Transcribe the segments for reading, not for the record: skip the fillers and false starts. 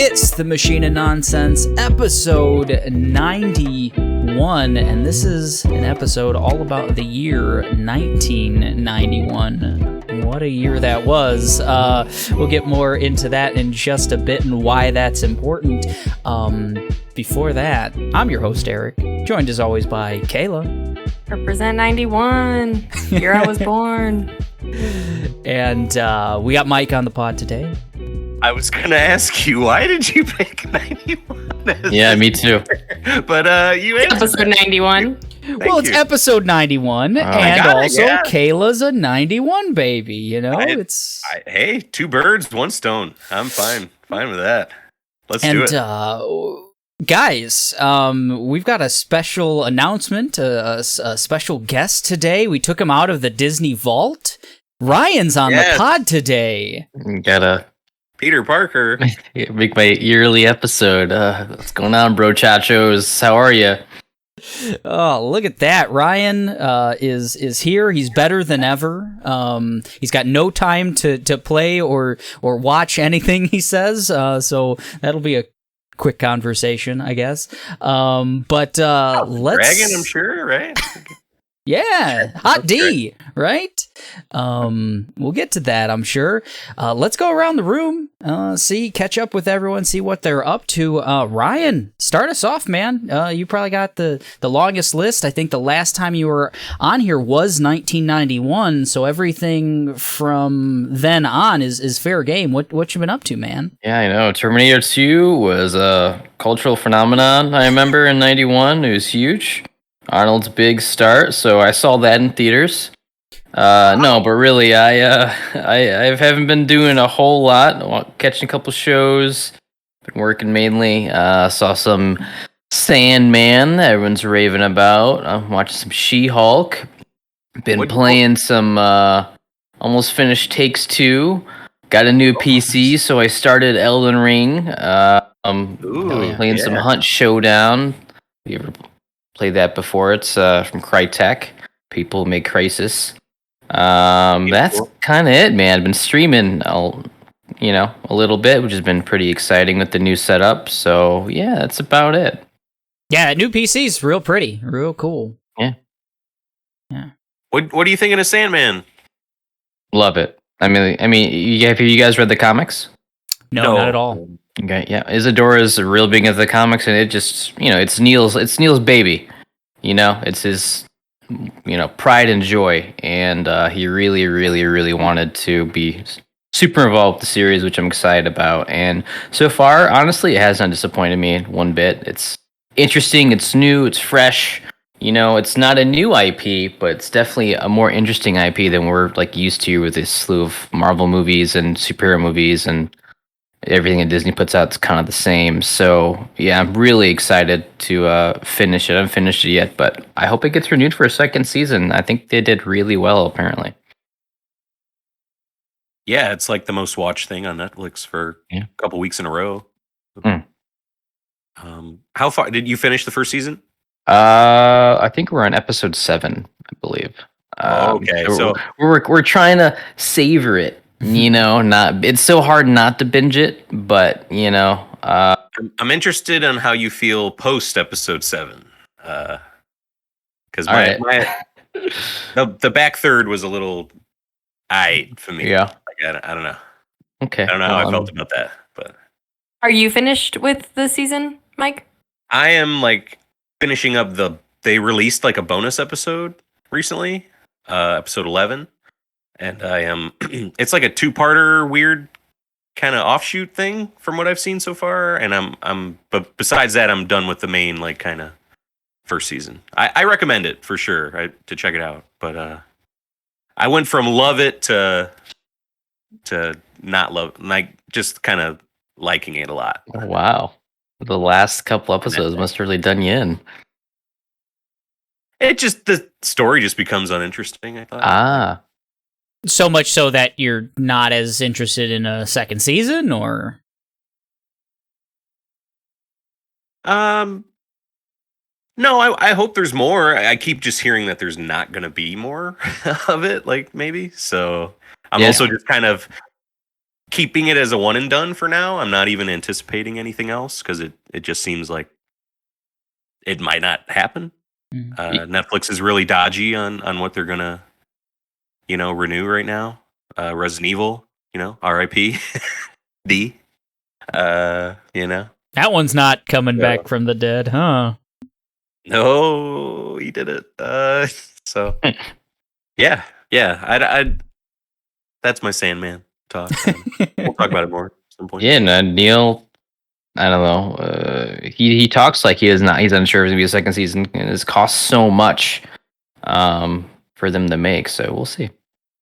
It's the Machine of Nonsense, episode 91, and this is an episode all about the year 1991. What a year that was. We'll get more into that in just a bit and why that's important. Before that, I'm your host, Eric, joined as always by Kayla. Represent 91. Year I was born. And we got Mike on the pod today. I was going to ask you, why did you pick 91? Yeah, me too. But you answered Episode 91. Well, it's episode 91, and also yeah. Kayla's a 91 baby, you know? Hey, two birds, one stone. I'm fine. Fine with that. Let's do it. Guys, we've got a special announcement, a special guest today. We took him out of the Disney vault. Ryan's on the pod today. Gotta Peter Parker. make my yearly episode. What's going on, bro chachos? How are you? Oh, look at that. Ryan is here. He's better than ever. He's got no time to play or watch anything he says. So that'll be a quick conversation, I guess. Let's Dragon, I'm sure, right? Yeah, hot D, right? We'll get to that, I'm sure. Let's go around the room, catch up with everyone, see what they're up to. Ryan, start us off, man. You probably got the longest list. I think the last time you were on here was 1991, so everything from then on is fair game. What you been up to, man? Yeah, I know. Terminator 2 was a cultural phenomenon, I remember, in 91. It was huge. Arnold's big start, so I saw that in theaters. No, but really, I haven't been doing a whole lot. Catching a couple shows, been working mainly. Saw some Sandman that everyone's raving about. I'm watching some She-Hulk. Been playing some almost finished Takes Two. Got a new PC, so I started Elden Ring. Playing some Hunt Showdown. You ever played that before? It's from Crytek. People make Crisis. That's kind of it, man. I've been streaming, a little bit, which has been pretty exciting with the new setup. So yeah, that's about it. Yeah, new PC's real pretty, real cool. Yeah. What do you think of Sandman? Love it. I mean, have you guys read the comics? No, not at all. Okay, yeah. Isadora's real big into the comics, and it just, it's Neil's baby. It's his, pride and joy, and he really, really, really wanted to be super involved with the series, which I'm excited about. And so far, honestly, it hasn't disappointed me one bit. It's interesting, it's new, it's fresh. It's not a new IP, but it's definitely a more interesting IP than we're used to with this slew of Marvel movies and superhero movies, and everything that Disney puts out is kind of the same. So yeah, I'm really excited to finish it. I haven't finished it yet, but I hope it gets renewed for a second season. I think they did really well, apparently. Yeah, it's like the most watched thing on Netflix for a couple weeks in a row. How far did you finish the first season? I think we're on episode 7, I believe. Okay, so we're trying to savor it. It's so hard not to binge it, but I'm interested in how you feel post episode 7, because the back third was a little for me. Yeah, I don't know. Okay, I don't know how I felt about that, but Are you finished with the season, Mike? I am finishing up they released a bonus episode recently, episode 11. And I am, it's like a 2-parter weird kind of offshoot thing from what I've seen so far. And but besides that, I'm done with the main, kind of first season. I recommend it for sure to check it out. But I went from love it to not love, just kind of liking it a lot. Oh, wow. The last couple episodes must have really done you in. The story just becomes uninteresting, I thought. So much so that you're not as interested in a second season, or? No, I hope there's more. I keep just hearing that there's not going to be more of it, maybe. So I'm also just kind of keeping it as a one and done for now. I'm not even anticipating anything else because it just seems like it might not happen. Netflix is really dodgy on what they're gonna, renew right now. Resident Evil, R.I.P. D. That one's not coming back from the dead, huh? No, he did it. So yeah. I that's my Sandman talk. We'll talk about it more at some point. Yeah, no, Neil. I don't know. He talks like he is not. He's unsure if it's gonna be a second season, and it's cost so much for them to make. So we'll see.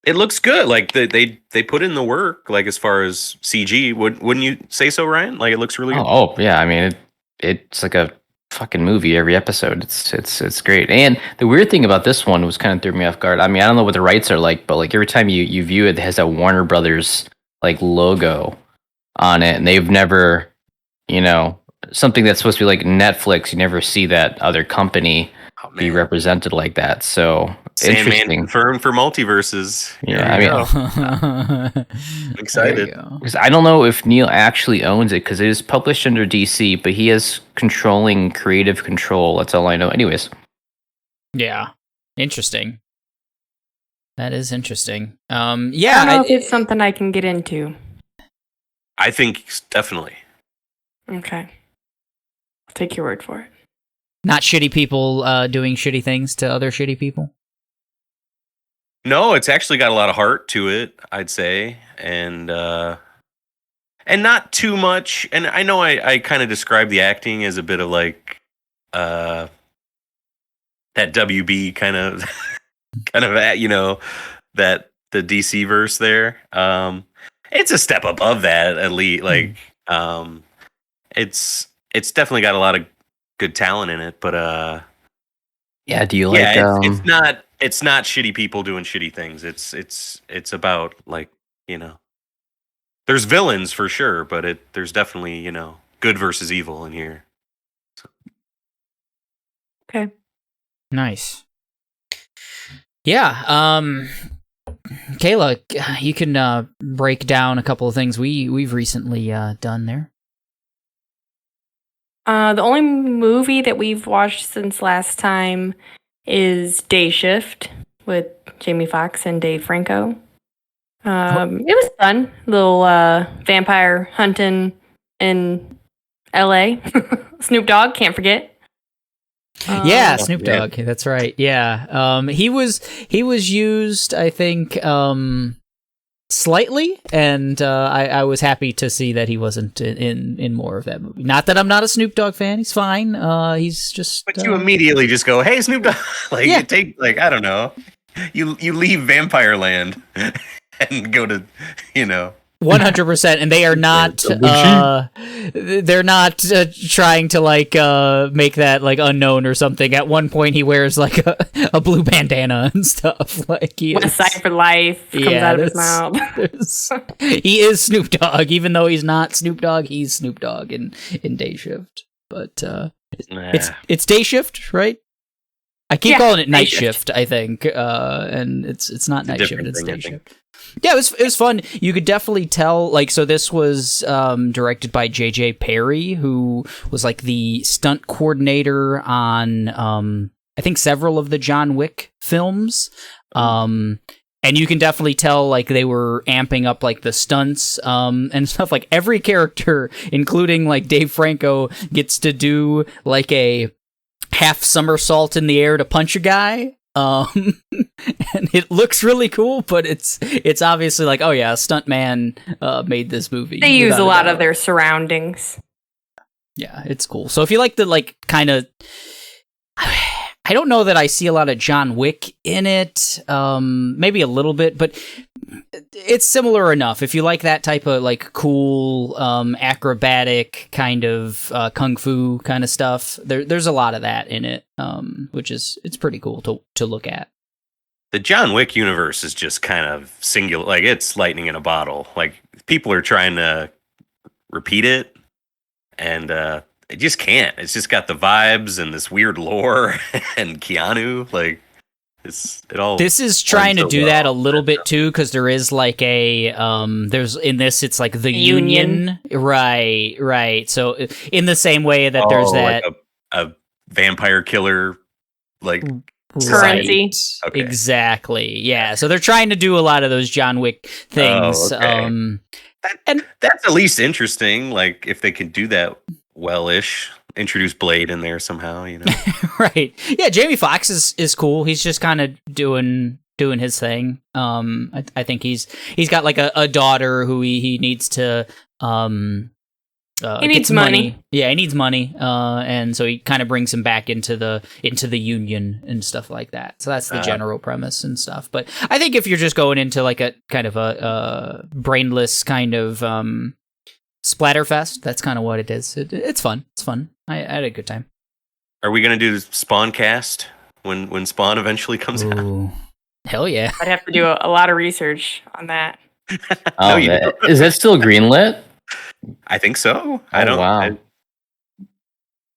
It looks good. Like they put in the work. Like as far as CG, wouldn't you say so, Ryan? Like it looks really good. Oh yeah. I mean, it's like a fucking movie every episode. It's great. And the weird thing about this one was kind of threw me off guard. I mean, I don't know what the rights are like, but like every time you view it, it has a Warner Brothers like logo on it, and they've never, something that's supposed to be like Netflix. You never see that other company be represented like that. So Sandman interesting. confirmed for multiverses. Yeah, I mean, I'm excited because I don't know if Neil actually owns it because it is published under DC, but he has controlling creative control. That's all I know. Anyways, yeah, interesting. That is interesting. I don't know if it's something I can get into. I think definitely. Okay, I'll take your word for it. Not shitty people doing shitty things to other shitty people? No, it's actually got a lot of heart to it, I'd say. And not too much. And I know I kind of described the acting as a bit of like that WB kind of that the DC verse there. It's a step above that at least. Like it's definitely got a lot of good talent in it, but yeah. Do you like? It's not shitty people doing shitty things. It's about like there's villains for sure, but there's definitely good versus evil in here. So. Okay. Nice. Yeah. Kayla, you can break down a couple of things we've recently done there. The only movie that we've watched since last time is Day Shift with Jamie Foxx and Dave Franco. It was fun. Little vampire hunting in LA. Snoop Dogg, can't forget. Yeah, Snoop Dogg. That's right. Yeah. He was used, I think, slightly, and I was happy to see that he wasn't in more of that movie. Not that I'm not a Snoop Dogg fan. He's fine. He's just. But you immediately just go, "Hey, Snoop Dogg!" You take I don't know. You leave Vampire Land and go to 100%, and they are not. They're not trying to make that unknown or something. At one point, he wears a blue bandana and stuff. Like West Side for Life comes out of his mouth. He is Snoop Dogg, even though he's not Snoop Dogg. He's Snoop Dogg in Day Shift, but it's Day Shift, right? I keep calling it Night Shift, I think, and it's not Night Shift. It's Day Shift. Yeah, it was fun. You could definitely tell, so this was directed by J.J. Perry, who was the stunt coordinator on, I think, several of the John Wick films. And you can definitely tell, they were amping up, the stunts and stuff. Every character, including, Dave Franco, gets to do, a half somersault in the air to punch a guy. And it looks really cool, but it's obviously oh yeah, a stuntman made this movie. They use a lot of their surroundings. Yeah, it's cool. So if you like the kind of, I don't know that I see a lot of John Wick in it. Maybe a little bit, but it's similar enough. If you like that type of cool acrobatic kind of kung fu kind of stuff, there's a lot of that in it, which it's pretty cool to look at. The John Wick universe is just kind of singular. It's lightning in a bottle. People are trying to repeat it, and it just can't. It's just got the vibes and this weird lore and Keanu. It all. This is trying to so do well. that a little bit too, because there is like a there's in this it's like the union. Right. So in the same way that there's that like a vampire killer, like Currency. Right. Okay. Exactly. Yeah. So they're trying to do a lot of those John Wick things. Oh, okay. And that's at least interesting. Like if they could do that well-ish, introduce Blade in there somehow, you know. right. Yeah, Jamie Foxx is cool. He's just kind of doing his thing. I think he's got like a daughter who he needs to He needs money. Yeah, he needs money. And so he kind of brings him back into the union and stuff like that. So that's the general premise and stuff. But I think if you're just going into like a kind of a brainless kind of splatterfest, that's kind of what it is. It's fun. It's fun. I had a good time. Are we gonna do Spawn cast when Spawn eventually comes out? Ooh. Hell yeah. I'd have to do a lot of research on that. Oh, is that still greenlit? I think so. I Oh, don't. wow.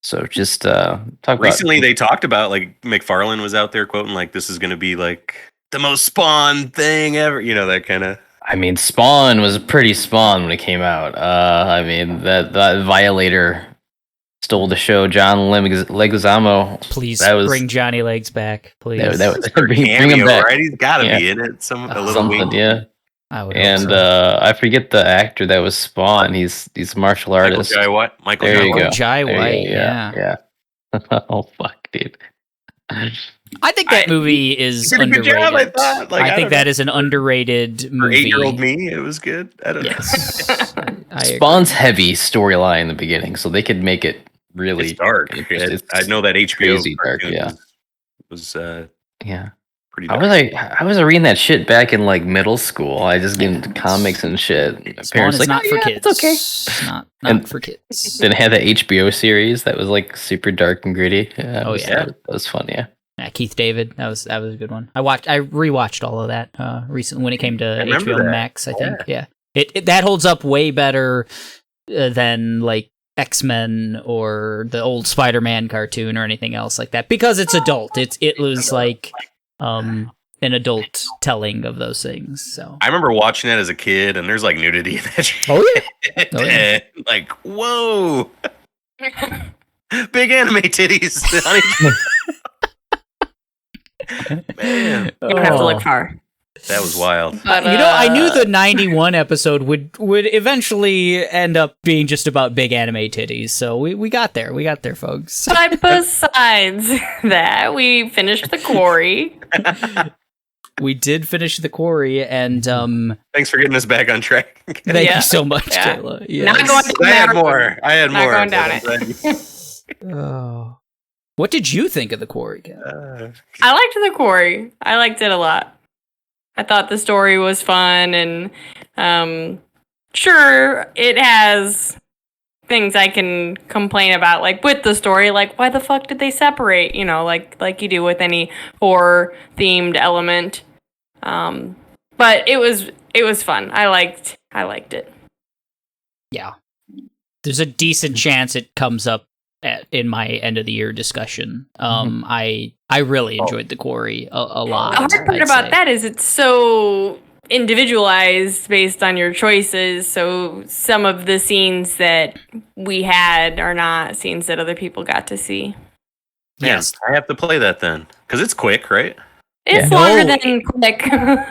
So just talk about Recently, they talked about like McFarlane was out there quoting like this is going to be like the most Spawn thing ever. You know, that kind of. I mean, Spawn was pretty Spawn when it came out. I mean, that Violator stole the show. John Leguizamo. Please That was- bring Johnny Legs back, please. That was bring Cameo, him back. right? He's got to Yeah. be in it. A little Something, wink. yeah. I would hope And so. I forget the actor that was Spawn. He's a martial artist. Michael There Jai you White. go. Jai There you White, go. yeah. Oh fuck, dude. I think that movie is He did a good underrated. job, I thought. Like, I think don't that know. is an underrated For movie. 8-year-old me, it was good. I don't know. Yes. I agree. Spawn's heavy storyline in the beginning, so they could make it really It's dark. It's I know that HBO crazy dark, cartoon yeah. was Yeah. pretty How dark. was I reading that shit back in like middle school? I just get into comics and shit. Spawn is not for kids. It's okay. It's not And- for kids. Then it had the HBO series that was like super dark and gritty. Yeah, Oh, yeah. that was fun. Yeah. Yeah, Keith David, that was a good one. I rewatched all of that recently when it came to remember HBO that. Max. I think, yeah, it that holds up way better than like X-Men or the old Spider-Man cartoon or anything else like that because it's adult. It was like an adult telling of those things. So I remember watching that as a kid, and there's like nudity in that shit. oh yeah, Oh, yeah. Like, whoa. Big anime titties. honey. Man, You don't have to Oh. look far. that was wild. But, You know, I knew the 91 episode would eventually end up being just about big anime titties. So we got there. We got there, folks. But besides that, we finished the Quarry. We did finish the Quarry, and Thanks for getting us back on track. thank Yeah. you so much, Yeah. Kayla. Not Yes. going down I had that road. more. I had Not more. going down it. Oh. What did you think of the Quarry, Kayla? I liked the Quarry. I liked it a lot. I thought the story was fun, and sure, it has things I can complain about, like with the story, like why the fuck did they separate? You know, like you do with any horror themed element. But it was fun. I liked it. Yeah. There's a decent chance it comes up in my end of the year discussion. I really enjoyed the Quarry a lot. The hard part I'd about say. that is it's so individualized based on your choices. So some of the scenes that we had are not scenes that other people got to see. Yes. I have to play that then because it's quick, right? It's Yeah. longer No, than quick.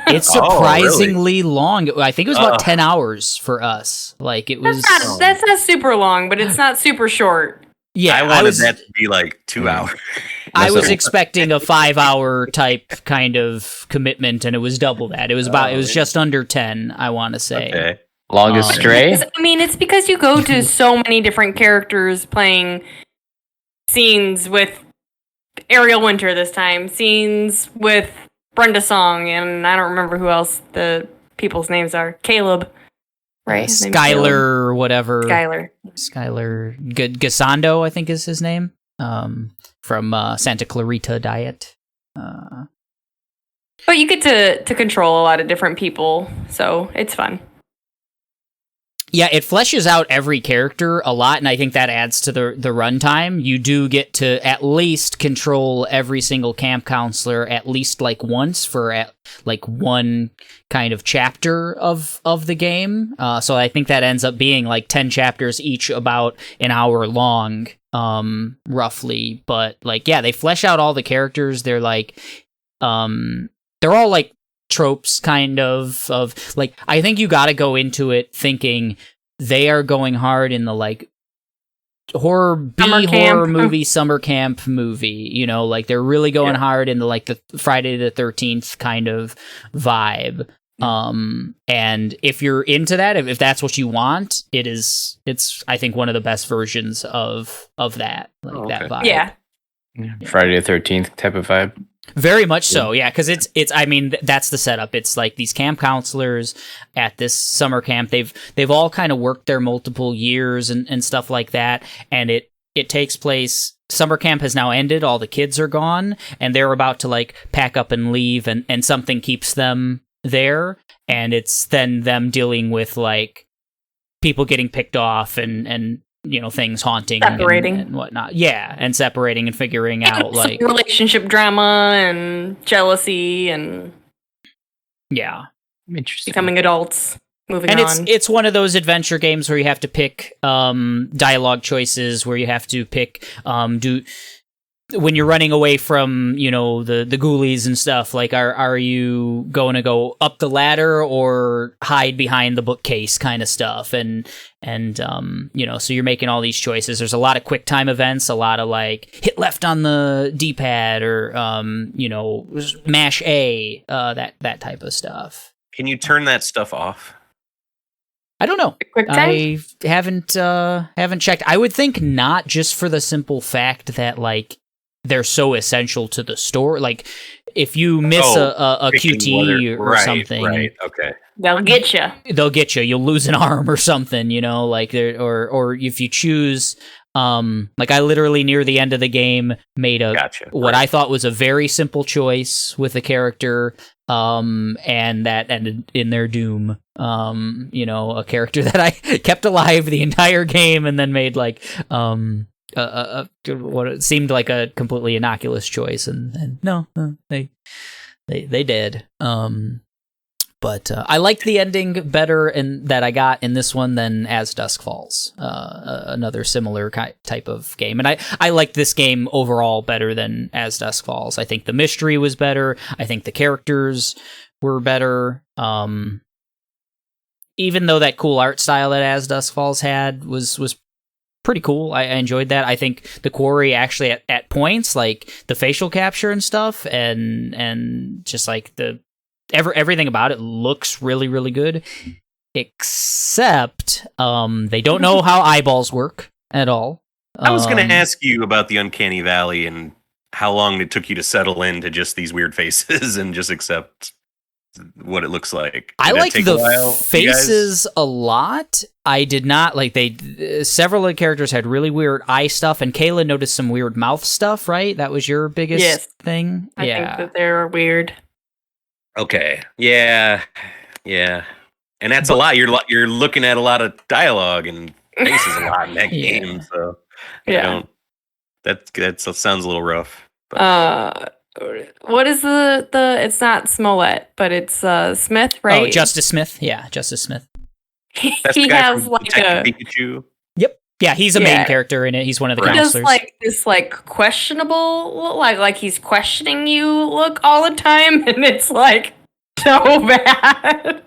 It's Oh, really? surprisingly long. I think it was about Ugh. 10 hours for us. Like it was. that's not super long, but it's not super short. Yeah, I wanted was, that to be like 2 hours. I was So- expecting a 5-hour type kind of commitment, and it was double that. It was about. It was just under 10. I want to say. Okay. Longest Stray. I mean, it's because you go to so many different characters playing scenes with Ariel Winter this time, scenes with Brenda Song, and I don't remember who else the people's names are. Caleb, right? His name's Caleb. Skylar, or whatever. Skylar. Skylar Gasando, I think is his name. From Santa Clarita Diet. But you get to control a lot of different people, so it's fun. Yeah, it fleshes out every character a lot, and I think that adds to the runtime. You do get to at least control every single camp counselor at least like once for like one kind of chapter of the game. So I think that ends up being like 10 chapters each, about an hour long, roughly. But like, yeah, they flesh out all the characters. They're like, they're all like tropes kind of like, I think you got to go into it thinking they are going hard in the like horror movie, summer camp movie, you know, like they're really going hard in the like the Friday the 13th kind of vibe. And if you're into that, if that's what you want, it's I think one of the best versions of that, like that vibe. Yeah. Friday the 13th type of vibe. Very much so, yeah, because it's I mean, that's the setup. It's like these camp counselors at this summer camp. They've all kind of worked there multiple years and stuff like that, and it takes place. Summer camp has now ended. All the kids are gone, and they're about to like pack up and leave, and something keeps them there, and it's then them dealing with like people getting picked off and you know, things haunting, separating and whatnot. Yeah, and separating and figuring out like relationship drama and jealousy and interesting, becoming adults, moving and on. It's one of those adventure games where you have to pick dialogue choices, where you have to pick when you're running away from, you know, the ghoulies and stuff, like are you going to go up the ladder or hide behind the bookcase kind of stuff, and you know, so you're making all these choices. There's a lot of quick time events, a lot of like hit left on the D-pad or you know, mash A, that type of stuff. Can you turn that stuff off? I don't know. QuickTime? I haven't checked. I would think not, just for the simple fact that like they're so essential to the story. Like if you miss a QT or something, right? Okay, they'll get you. They'll get you. You'll lose an arm or something, you know. Like or if you choose, like I literally near the end of the game made what I thought was a very simple choice with a character, and that ended in their doom. You know, a character that I kept alive the entire game, and then made like what it seemed like a completely innocuous choice, and no, they did. But I liked the ending better that I got in this one than As Dusk Falls, another similar type of game. And I liked this game overall better than As Dusk Falls. I think the mystery was better. I think the characters were better. Even though that cool art style that As Dusk Falls had was pretty cool. I enjoyed that. I think the Quarry actually at points, like the facial capture and stuff, and just like everything about it looks really, really good. Except they don't know how eyeballs work at all. I was going to ask you about the Uncanny Valley and how long it took you to settle into just these weird faces and just accept what it looks like. I like the faces a lot. I did not like several of the characters had really weird eye stuff, and Kayla noticed some weird mouth stuff, right? That was your biggest thing? I think that they're weird. Okay. Yeah. And that's a lot. You're looking at a lot of dialogue and faces a lot in that game, so that sounds a little rough. But. What is the it's not Smollett, but it's Smith, right? Oh, Justice Smith. Yeah, Justice Smith. That's he the guy has from like Detective Pikachu. Yep. Yeah, he's a main character in it. He's one of the counselors. He does like this like questionable, like he's questioning you look all the time, and it's like so bad.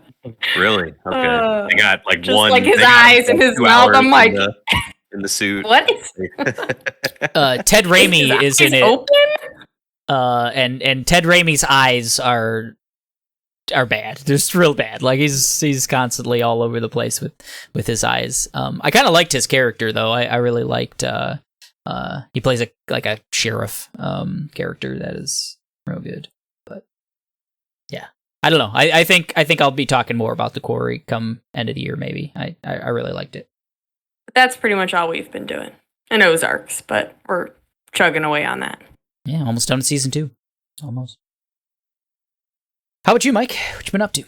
Really? Okay. I got like just one. Like his eyes and his mouth. I'm like in the suit. What? Ted Raimi is in it. Open? And Ted Raimi's eyes are bad. They're just real bad. Like he's constantly all over the place with his eyes. I kind of liked his character though. I really liked. He plays a sheriff character that is real good. But yeah, I don't know. I think I'll be talking more about the Quarry come end of the year. Maybe I really liked it. That's pretty much all we've been doing. And Ozarks, but we're chugging away on that. Yeah, almost done with season 2. Almost. How about you, Mike? What you been up to?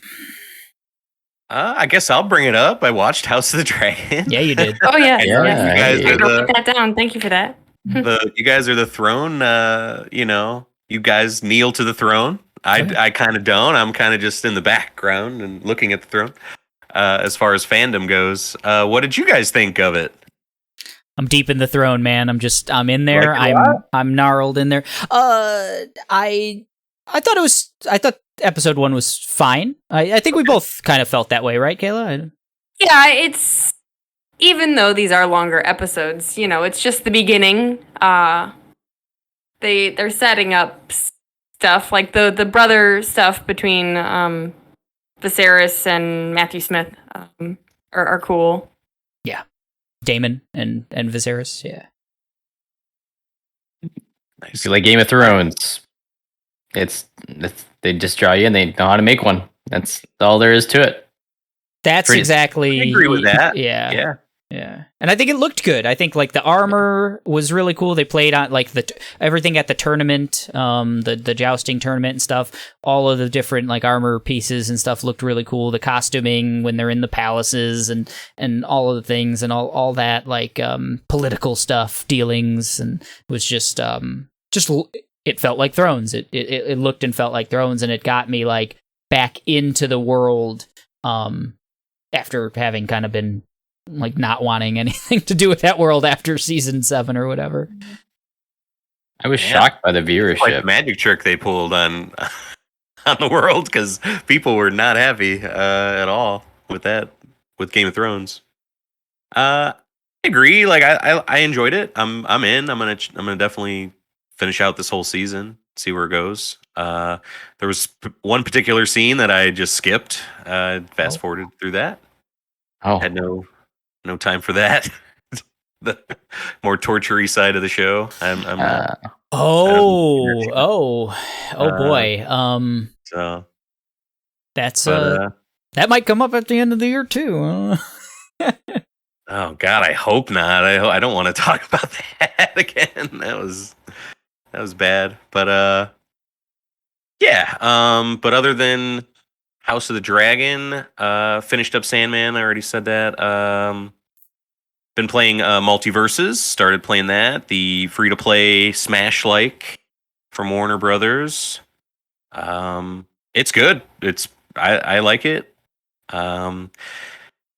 I guess I'll bring it up. I watched House of the Dragon. Yeah, you did. Oh yeah, Yeah, yes. You guys I are wrote that down. Thank you for that. you guys are the throne. You guys kneel to the throne. I kind of don't. I'm kind of just in the background and looking at the throne. As far as fandom goes, what did you guys think of it? I'm deep in the throne, man. I'm in there. Like I'm gnarled in there. I thought episode 1 was fine. I think we both kind of felt that way, right, Kayla? Yeah, it's even though these are longer episodes, it's just the beginning. They're setting up stuff like the brother stuff between Viserys and Matthew Smith are cool. Yeah. Daemon and Viserys, yeah. Nice. If you like Game of Thrones, it's they just draw you and they know how to make one. That's all there is to it. That's exactly. I agree with that. Yeah. And I think it looked good. I think like the armor was really cool. They played on like everything at the tournament, the jousting tournament and stuff. All of the different like armor pieces and stuff looked really cool. The costuming when they're in the palaces and all of the things and all that like political stuff, dealings, and it was just it felt like Thrones. It looked and felt like Thrones, and it got me like back into the world after having kind of been like not wanting anything to do with that world after season 7 or whatever. I was shocked by the viewership. Like the magic trick they pulled on the world, because people were not happy at all with that, with Game of Thrones. I agree. Like I enjoyed it. I'm in. I'm gonna definitely finish out this whole season, see where it goes. There was one particular scene that I just skipped. Fast forwarded through that. Oh, Had no time for that. The more torture-y side of the show. I'm boy. so That's that might come up at the end of the year too. Oh God, I hope not. I don't want to talk about that again. That was bad. But yeah. But other than House of the Dragon, finished up Sandman. I already said that. Been playing Multiverses. Started playing that. The free-to-play Smash-like from Warner Brothers. It's good. I like it.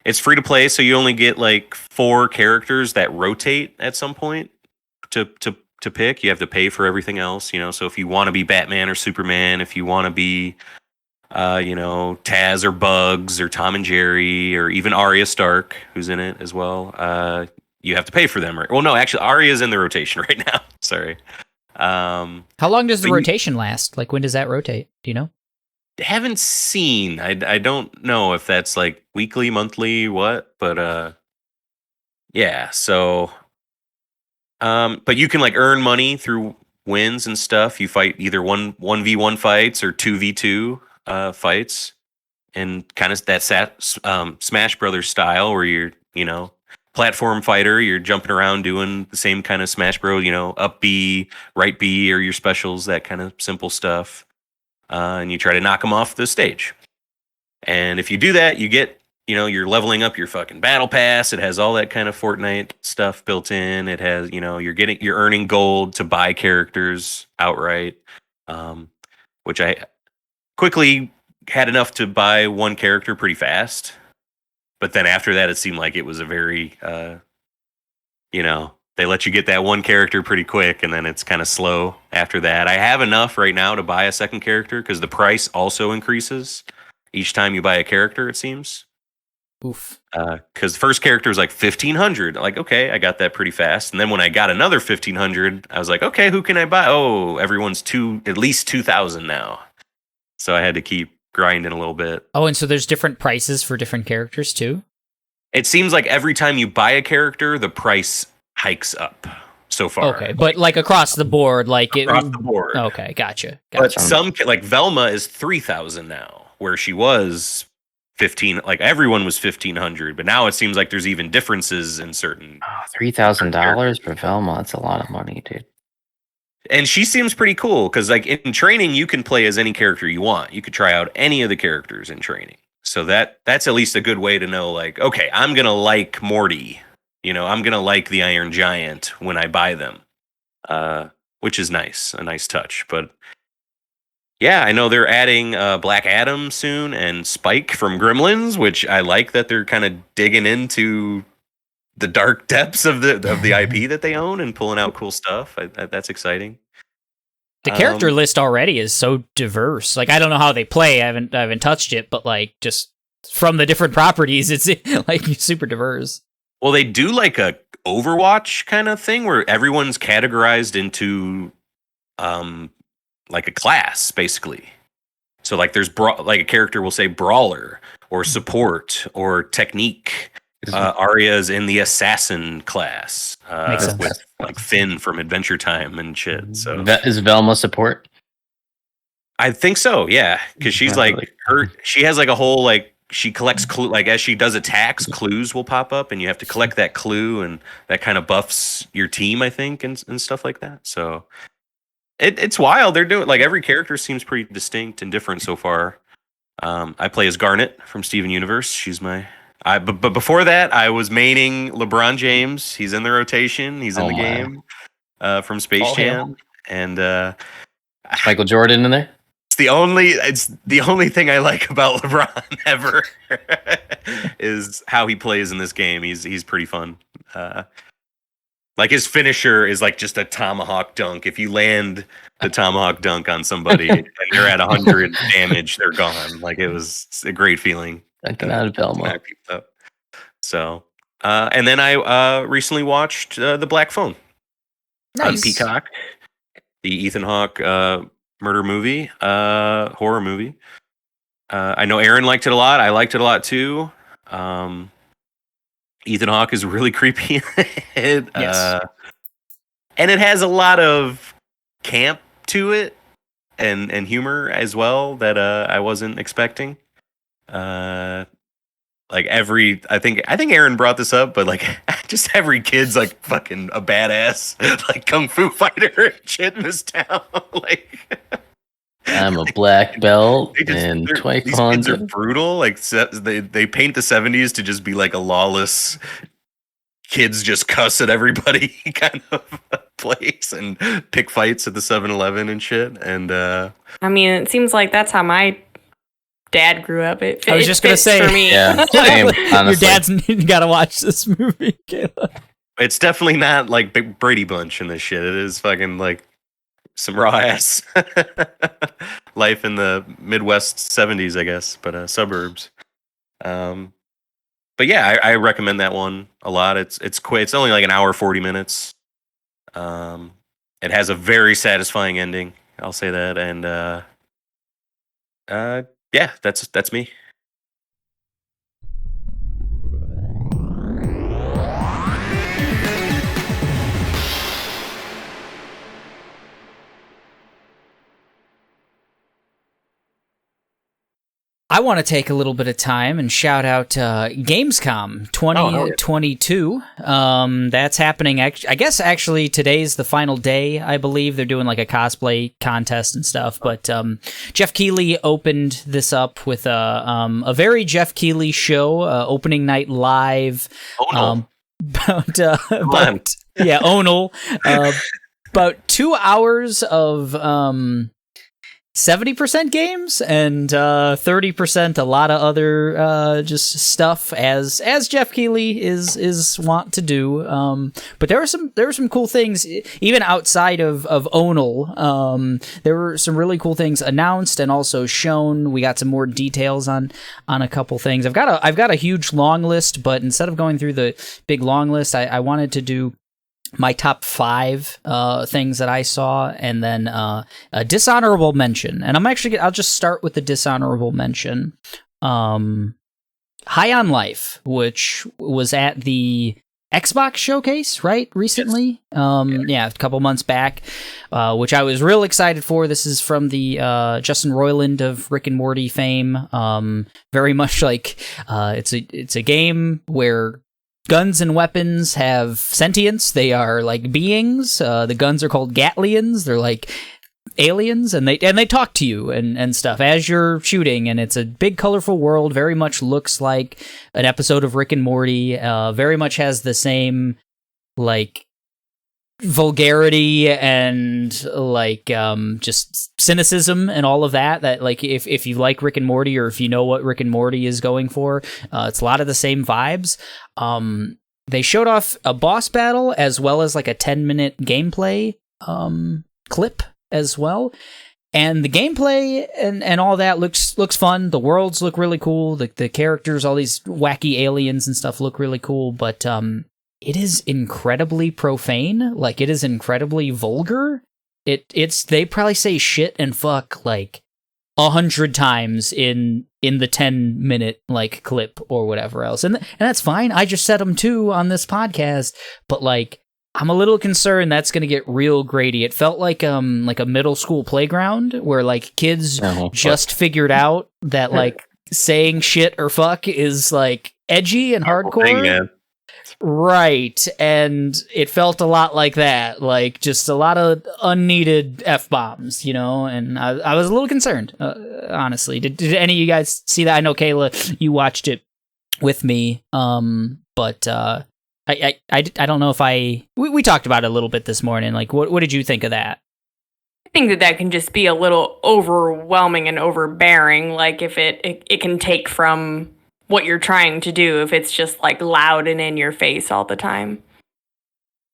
It's free to play, so you only get like 4 characters that rotate at some point to pick. You have to pay for everything else, So if you want to be Batman or Superman, if you want to be Taz or Bugs or Tom and Jerry or even Arya Stark, who's in it as well, you have to pay for them. Well, no, actually, Arya's in the rotation right now. Sorry. How long does the rotation last? Like, when does that rotate? Do you know? Haven't seen. I don't know if that's like weekly, monthly, what, but yeah. So, but you can like earn money through wins and stuff. You fight either 1v1 fights or 2v2 fights, and kind of that Smash Brothers style where you're platform fighter. You're jumping around doing the same kind of Smash Bros. Up B, right B, or your specials, that kind of simple stuff. And you try to knock them off the stage. And if you do that, you get, you're leveling up your fucking battle pass. It has all that kind of Fortnite stuff built in. It has, you're earning gold to buy characters outright, which I quickly had enough to buy one character pretty fast. But then after that, it seemed like it was a very, they let you get that one character pretty quick, and then it's kind of slow after that. I have enough right now to buy a second character because the price also increases each time you buy a character, it seems. Oof. Because the first character was like 1,500. Like, okay, I got that pretty fast. And then when I got another 1,500, I was like, okay, who can I buy? Oh, everyone's at least 2,000 now. So I had to keep grinding a little bit. Oh, and so there's different prices for different characters too? It seems like every time you buy a character, the price hikes up so far. Okay, but like across the board, across the board. Okay, gotcha. But some, like Velma is 3,000 now, where she was 15. Like everyone was 1,500, but now it seems like there's even differences in certain. $3,000 for Velma. That's a lot of money, dude. And she seems pretty cool because, like in training, you can play as any character you want. You could try out any of the characters in training. So that's at least a good way to know, like, okay, I'm gonna like Morty. I'm gonna like the Iron Giant when I buy them, which is nice, a nice touch. But yeah, I know they're adding Black Adam soon and Spike from Gremlins, which I like that they're kind of digging into the dark depths of the IP that they own and pulling out cool stuff. That's exciting. The character list already is so diverse. Like, I don't know how they play. I haven't touched it, but like just from the different properties, it's like super diverse. Well, they do like a Overwatch kind of thing where everyone's categorized into like a class, basically. So like there's like a character will say brawler or support or technique. Arya's in the assassin class with like Finn from Adventure Time and shit. So Is Velma support? I think so, yeah, because she's like she has like a whole like she collects clue, like as she does attacks, clues will pop up and you have to collect that clue, and that kind of buffs your team, I think, and stuff like that. So it's wild. They're doing like every character seems pretty distinct and different so far. I play as Garnet from Steven Universe. She's my but before that, I was maining LeBron James. He's in the rotation. He's in the game from Space Jam, and Michael Jordan in there. It's the only thing I like about LeBron ever is how he plays in this game. He's pretty fun. Like his finisher is like just a tomahawk dunk. If you land the tomahawk dunk on somebody and they're at 100 damage, they're gone. Like it was a great feeling. Dunking out of Velma. So, and then I recently watched The Black Phone on Peacock, the Ethan Hawke murder movie, horror movie. I know Aaron liked it a lot. I liked it a lot too. Ethan Hawke is really creepy. And it has a lot of camp to it and humor as well that I wasn't expecting. I think Aaron brought this up, but like just every kid's like fucking a badass like kung fu fighter and shit in this town. Like I'm a black belt these Taekwondo. kids are brutal. Like they paint the 70s to just be like a lawless kids just cuss at everybody kind of place and pick fights at the 7-Eleven and shit. And I mean, it seems like that's how my dad grew up. I was just gonna say, for me. Yeah, same, your dad's gotta watch this movie, Kayla. It's definitely not like Big Brady Bunch in this shit. It is fucking like some raw ass life in the Midwest 70s, I guess, but suburbs. But yeah, I recommend that one a lot. It's quick. It's only like an hour 40 minutes. It has a very satisfying ending. I'll say that, and yeah, that's me. I want to take a little bit of time and shout out Gamescom 2022. That's happening. I guess actually today's the final day. I believe they're doing like a cosplay contest and stuff. But Jeff Keighley opened this up with a very Jeff Keighley show, opening night live. Onal. About 2 hours of 70% games and 30% a lot of other just stuff as Jeff Keighley is wont to do. But there were some cool things even outside of Onal. There were some really cool things announced and also shown. We got some more details on a couple things. I've got a huge long list, but instead of going through the big long list, I wanted to do my top 5 things that I saw, and then a dishonorable mention. And I'll just start with the dishonorable mention. High on Life, which was at the Xbox showcase, right? Recently? Yeah, a couple months back, which I was real excited for. This is from the Justin Roiland of Rick and Morty fame. Very much like it's a game where guns and weapons have sentience. They are like beings. The guns are called Gatlians. They're like aliens, and they talk to you and stuff as you're shooting, and it's a big colorful world. Very much looks like an episode of Rick and Morty. Very much has the same like vulgarity and like just cynicism and all of that like if you like Rick and Morty, or if you know what Rick and Morty is going for, it's a lot of the same vibes. They showed off a boss battle as well as like a 10-minute gameplay clip as well, and the gameplay and all that looks fun. The worlds look really cool. The characters, all these wacky aliens and stuff, look really cool, but it is incredibly profane. Like, it is incredibly vulgar. It's they probably say shit and fuck like 100 times in the 10-minute like clip or whatever else, and that's fine. I just said them too on this podcast, but like I'm a little concerned that's gonna get real grady. It felt like a middle school playground where like kids just figured out that like saying shit or fuck is like edgy and hardcore. Right, and it felt a lot like that, like just a lot of unneeded F-bombs, and I was a little concerned, honestly. Did any of you guys see that? I know, Kayla, you watched it with me, but I don't know if we talked about it a little bit this morning. Like, what did you think of that? I think that can just be a little overwhelming and overbearing, like if it can take from what you're trying to do if it's just like loud and in your face all the time.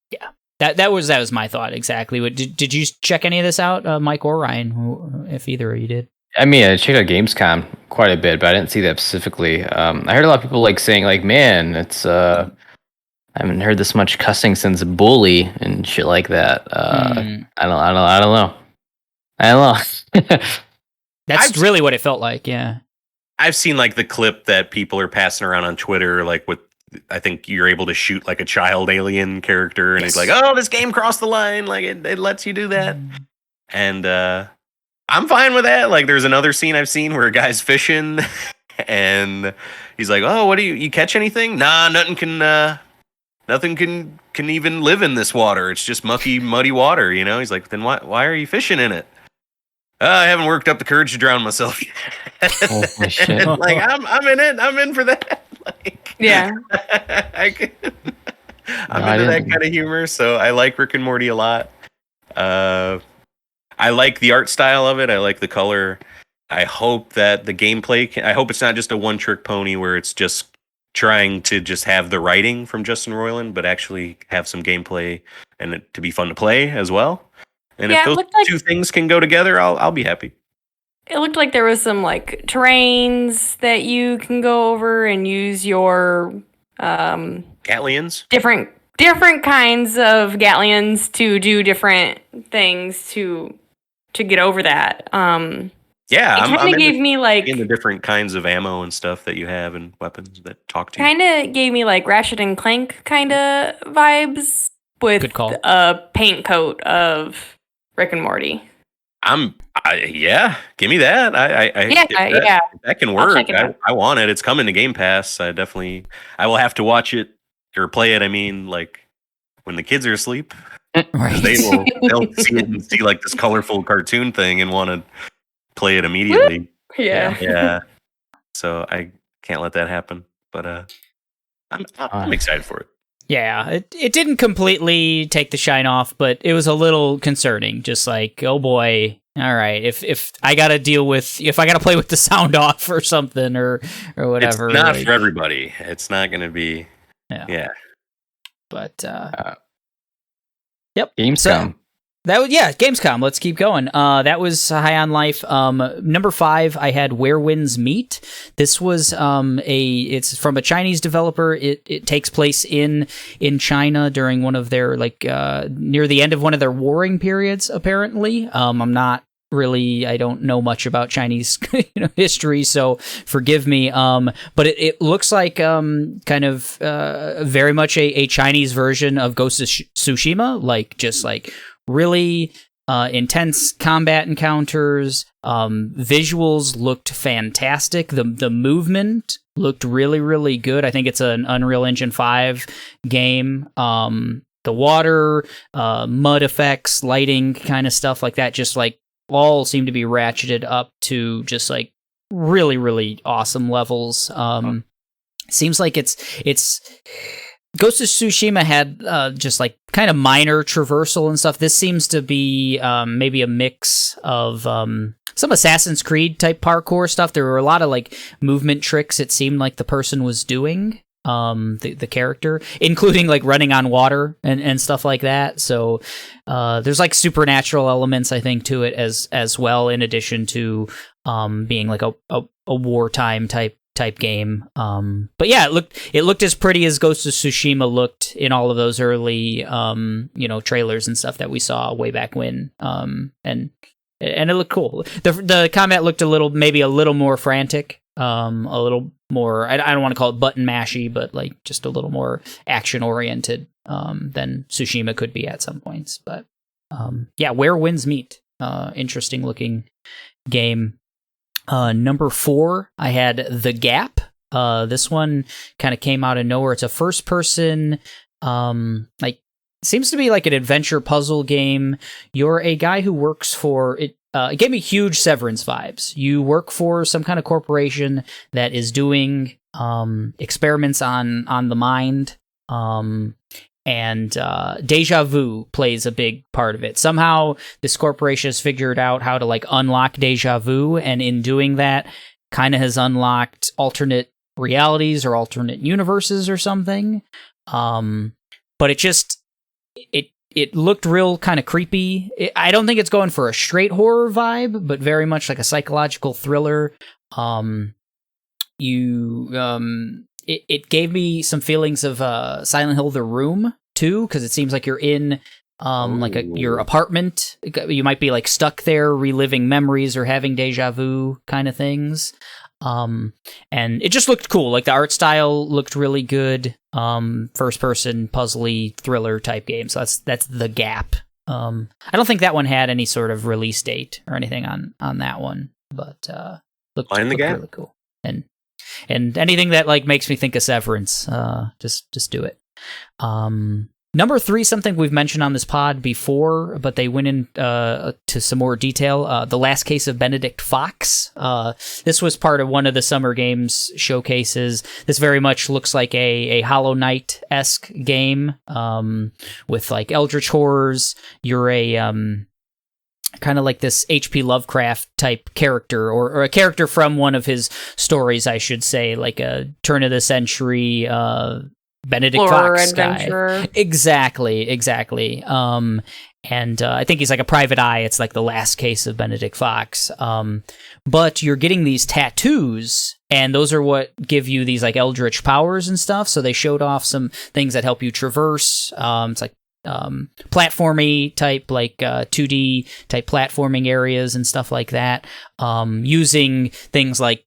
Yeah, that was my thought exactly. Did you check any of this out, Mike or Ryan, if either of you did? I mean, I checked out Gamescom quite a bit, but I didn't see that specifically. I heard a lot of people like saying like, man, it's I haven't heard this much cussing since Bully and shit like that. I don't know. That's really what it felt like. Yeah. I've seen like the clip that people are passing around on Twitter, like with, I think you're able to shoot like a child alien character, and it's like, oh, this game crossed the line, like it lets you do that, and I'm fine with that. Like, there's another scene I've seen where a guy's fishing, and he's like, oh, what do you catch anything? Nah, nothing can even live in this water. It's just mucky, muddy water, He's like, then why are you fishing in it? I haven't worked up the courage to drown myself yet. Oh my shit! Like, I'm in it. I'm in for that. Like, yeah, I'm into that kind of humor. So I like Rick and Morty a lot. I like the art style of it. I like the color. I hope that the gameplay. I hope it's not just a one-trick pony where it's just trying to just have the writing from Justin Roiland, but actually have some gameplay and it to be fun to play as well. And if those two things can go together, I'll be happy. It looked like there was some like terrains that you can go over and use your Gatlians. Different kinds of Gatlians to do different things to get over that. Yeah, it kind of gave me like in the different kinds of ammo and stuff that you have and weapons that talk to you. Kind of gave me like Ratchet and Clank kind of vibes with a paint coat of Rick and Morty. Yeah, give me that. That can work. I want it. It's coming to Game Pass. I will have to watch it or play it. I mean, like when the kids are asleep, right. they'll see it and see like this colorful cartoon thing and want to play it immediately. Yeah. So I can't let that happen. But I'm excited for it. Yeah, it didn't completely take the shine off, but it was a little concerning. Just like, oh boy, all right, if I gotta play with the sound off or something or whatever. It's not for everybody. It's not gonna be. Yeah. But yep. Gamescom. Gamescom. Let's keep going. That was High on Life. Number 5, I had Where Winds Meet. This was it's from a Chinese developer. It takes place in China during one of their near the end of one of their warring periods. Apparently, I don't know much about Chinese history, so forgive me. But it looks like kind of very much a Chinese version of Ghost of Tsushima, like just like really intense combat encounters. Visuals looked fantastic. The movement looked really, really good. I think it's an Unreal Engine 5 game. the water, mud effects, lighting, kind of stuff like that. Just like all seem to be ratcheted up to just like really, really awesome levels. Seems like it's Ghost of Tsushima had just like kind of minor traversal and stuff. This seems to be maybe a mix of some Assassin's Creed type parkour stuff. There were a lot of like movement tricks it seemed like the person was doing, the character, including like running on water and stuff like that. So there's like supernatural elements, I think, to it as well, in addition to being like a wartime type game. But yeah, it looked as pretty as Ghost of Tsushima looked in all of those early trailers and stuff that we saw way back when. And it looked cool. The combat looked a little more frantic, a little more, I don't want to call it button mashy, but like just a little more action oriented than Tsushima could be at some points. But yeah, where winds meet. Interesting looking game. Number 4, I had The Gap. This one kind of came out of nowhere. It's a first person, seems to be like an adventure puzzle game. You're a guy who works for it. It gave me huge Severance vibes. You work for some kind of corporation that is doing experiments on the mind. And deja vu plays a big part of it. Somehow this corporation has figured out how to like unlock deja vu, and in doing that kind of has unlocked alternate realities or alternate universes or something. But it looked real kind of creepy. I don't think it's going for a straight horror vibe, but very much like a psychological thriller. It gave me some feelings of Silent Hill: The Room too, because it seems like you're in your apartment. You might be like stuck there, reliving memories or having deja vu kind of things. And it just looked cool. Like the art style looked really good. First person puzzly thriller type game. So that's The Gap. I don't think that one had any sort of release date or anything on that one, but looked really cool. And anything that like makes me think of Severance, just do it. Number 3, something we've mentioned on this pod before, but they went in to some more detail. The Last Case of Benedict Fox. This was part of one of the Summer Games showcases. This very much looks like a Hollow Knight-esque game, with like eldritch horrors. You're a kind of like this H.P. Lovecraft type character, or a character from one of his stories, I should say, like a turn of the century Benedict Fox adventurer guy. Exactly. And I think he's like a private eye. It's like the Last Case of Benedict Fox. But you're getting these tattoos, and those are what give you these like eldritch powers and stuff. So they showed off some things that help you traverse. It's like platformy type, like 2D type platforming areas and stuff like that, using things like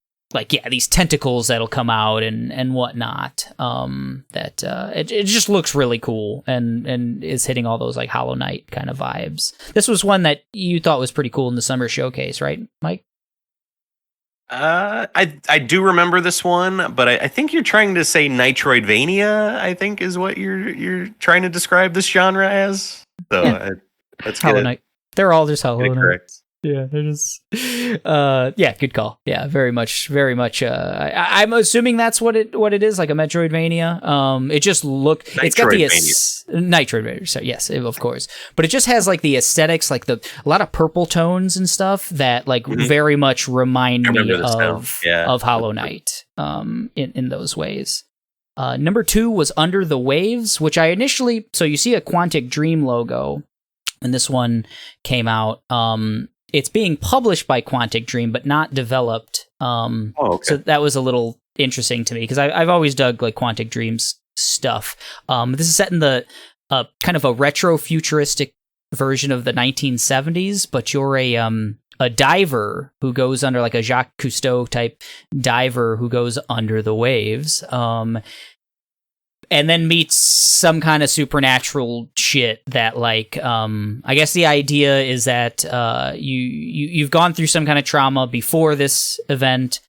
these tentacles that'll come out and whatnot. It just looks really cool and is hitting all those like Hollow Knight kind of vibes. This was one that you thought was pretty cool in the summer showcase, right, Mike? I do remember this one, but I think you're trying to say Nitroidvania, I think is what you're trying to describe this genre as. So yeah. That's Hollow Knight. They're all just Hollow Knight. Correct. Yeah, they're just yeah, good call. Yeah, very much I'm assuming that's what it is, like a Metroidvania. It just it's got the Nitroidvania. So yes, of course. But it just has like the aesthetics, like a lot of purple tones and stuff that like very much remind me of Hollow Knight in those ways. Number 2 was Under the Waves, which I initially, so you see a Quantic Dream logo when this one came out. It's being published by Quantic Dream, but not developed. Okay. So that was a little interesting to me, because I've always dug like Quantic Dream's stuff. This is set in the kind of a retro futuristic version of the 1970s, but you're a diver who goes under, like a Jacques Cousteau type diver who goes under the waves. And then meets some kind of supernatural shit that, like, I guess the idea is that you've gone through some kind of trauma before this event,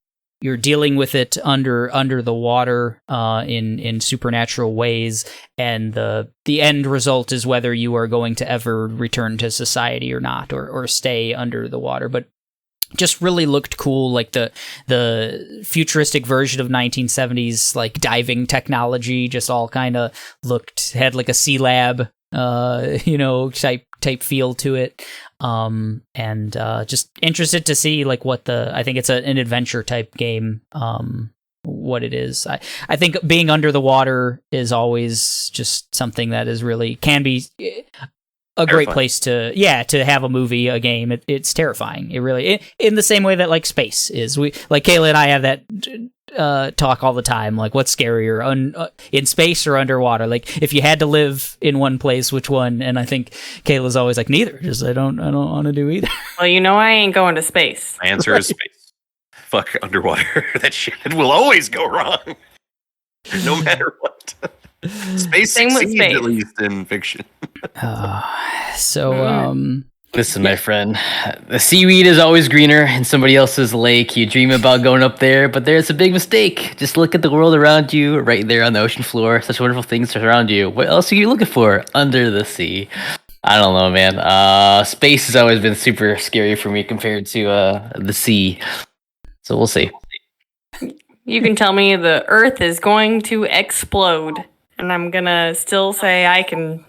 you're dealing with it under the water in supernatural ways, and the end result is whether you are going to ever return to society or not, or stay under the water. But just really looked cool, like the futuristic version of 1970s like diving technology, just all kind of had like a sea lab type feel to it. And just interested to see like what I think it's an adventure type game, what it is. I think being under the water is always just something that is really can be a great place to have a movie, a game. It's terrifying. It really, in the same way that like space is. We like Kayla and I have that talk all the time. Like, what's scarier, in space or underwater? Like, if you had to live in one place, which one? And I think Kayla's always like, neither. Just I don't want to do either. Well, I ain't going to space. My answer is space. Fuck underwater. That shit will always go wrong, no matter what. Space succeeds, at least in fiction. Listen, my friend, the seaweed is always greener in somebody else's lake. You dream about going up there, but there's a big mistake. Just look at the world around you, right there on the ocean floor. Such wonderful things around you. What else are you looking for under the sea? I don't know, man. Space has always been super scary for me compared to the sea. So we'll see. You can tell me the Earth is going to explode, and I'm gonna still say I can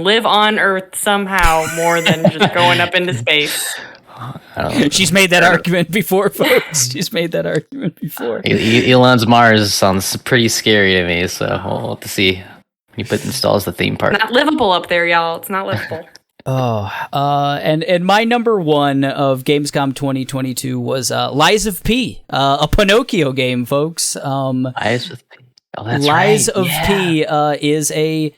live on Earth somehow more than just going up into space. She's made that argument before, folks. She's made that argument before. Elon's Mars sounds pretty scary to me, so we'll have to see when he installs the theme park. Not livable up there, y'all. It's not livable. And my number one of Gamescom 2022 was Lies of P, a Pinocchio game, folks. Lies of P. Oh, that's Lies right. of P is a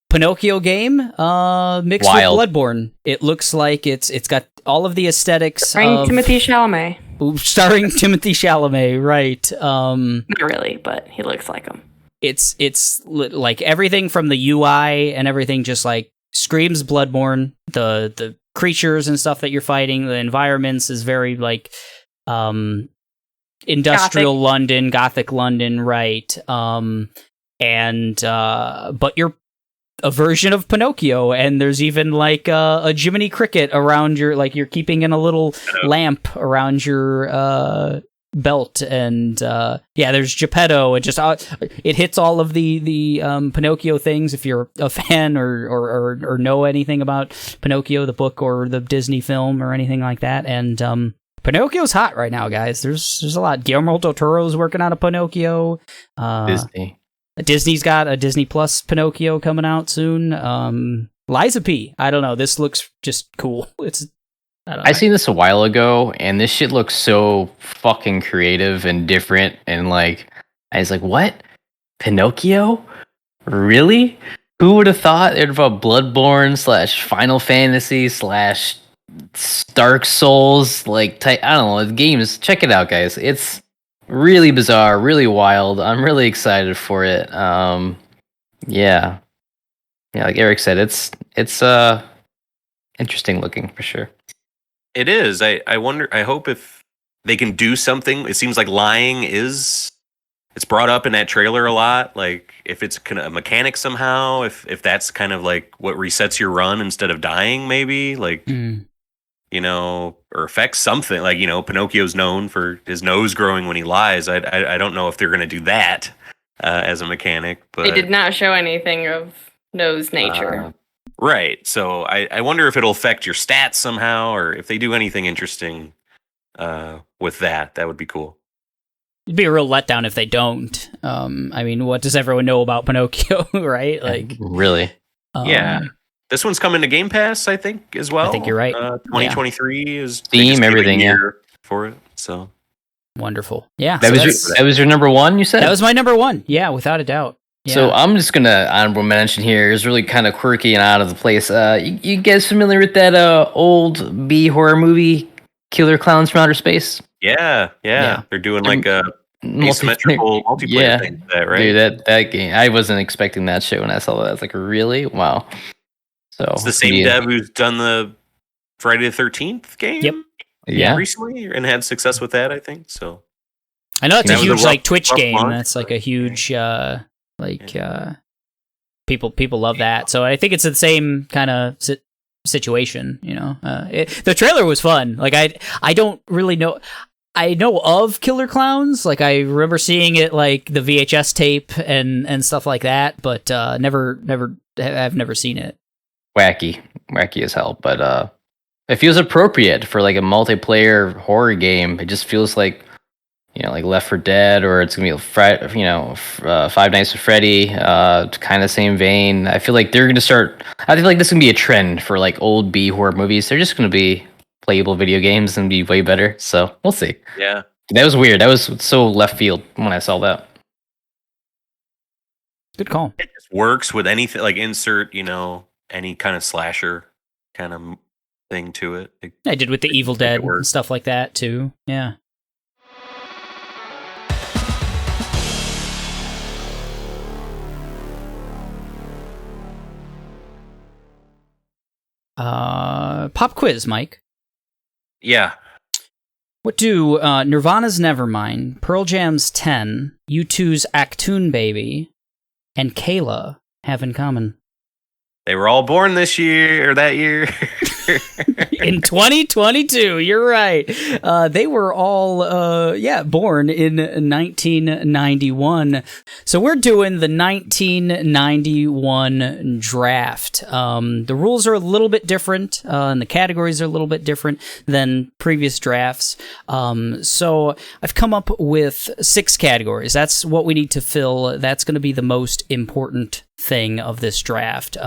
Pinocchio game mixed Wild. with Bloodborne. It looks like it's got all of the aesthetics Starring of Timothy Chalamet. Starring Timothy Chalamet, right? Not really, but he looks like him. It's like everything from the UI and everything just like screams Bloodborne. The creatures and stuff that you're fighting, the environments is very like industrial Gothic London, right? But you're a version of Pinocchio, and there's even like a Jiminy Cricket around your, like you're keeping in a little lamp around your belt, and there's Geppetto. It just it hits all of the Pinocchio things if you're a fan or know anything about Pinocchio, the book or the Disney film or anything like that. And Pinocchio's hot right now, guys. There's a lot. Guillermo del Toro's working on a Pinocchio. Disney's got a Disney Plus Pinocchio coming out soon. Liza P. I don't know. This looks just cool. I seen this a while ago, and this shit looks so fucking creative and different. And like, I was like, what? Pinocchio? Really? Who would have thought it about Bloodborne / Final Fantasy / Dark Souls? Like, I don't know. The games. Check it out, guys. It's really bizarre, really wild. I'm really excited for it. Yeah, like Eric said, it's interesting looking for sure. It is. I wonder. I hope if they can do something. It seems like lying is. It's brought up in that trailer a lot. Like if it's a mechanic somehow. If that's kind of like what resets your run instead of dying, maybe like. Or affects something like, Pinocchio's known for his nose growing when he lies. I don't know if they're going to do that as a mechanic, but they did not show anything of nose nature. Right. So I wonder if it'll affect your stats somehow, or if they do anything interesting with that. That would be cool. It'd be a real letdown if they don't. I mean, what does everyone know about Pinocchio, right? Like, really? Yeah. This one's coming to Game Pass, I think, as well. I think you're right. 2023 is Steam, everything year for it. So wonderful. Yeah. That was your number one, you said? That was my number one. Yeah, without a doubt. Yeah. So I'm just gonna honorable mention here is really kind of quirky and out of the place. You guys familiar with that old B horror movie, Killer Clowns from Outer Space? Yeah. They're doing like a asymmetrical multiplayer thing, right? Dude, that game, I wasn't expecting that shit when I saw that. I was like, really? Wow. So it's the same dev who's done the Friday the 13th game. Yep. Recently, and had success with that, I think. So I know it's That a was a huge rough- like Twitch rough game. month. That's like a huge people love that. So I think it's the same kind of situation. You know, the trailer was fun. Like I don't really know. I know of Killer Clowns. Like I remember seeing it like the VHS tape and stuff like that, but I've never seen it. Wacky as hell, but it feels appropriate for like a multiplayer horror game. It just feels like, you know, like Left 4 Dead, or it's gonna be Five Nights at Freddy, kind of same vein. I feel like they're gonna start. I feel like this is gonna be a trend for like old B horror movies. They're just gonna be playable video games and be way better. So we'll see. Yeah. That was weird. That was so left field when I saw that. Good call. It just works with anything, like insert, you know, any kind of slasher kind of thing to it. I did with the Evil make it Dead work. and stuff like that too. Yeah. Pop quiz, Mike. Yeah. What do Nirvana's Nevermind, Pearl Jam's 10, U2's Actune Baby, and Kayla have in common? They were all born this year or that year. In 2022, you're right. They were all, born in 1991. So we're doing the 1991 draft. The rules are a little bit different, and the categories are a little bit different than previous drafts. So I've come up with 6 categories. That's what we need to fill. That's going to be the most important thing of this draft.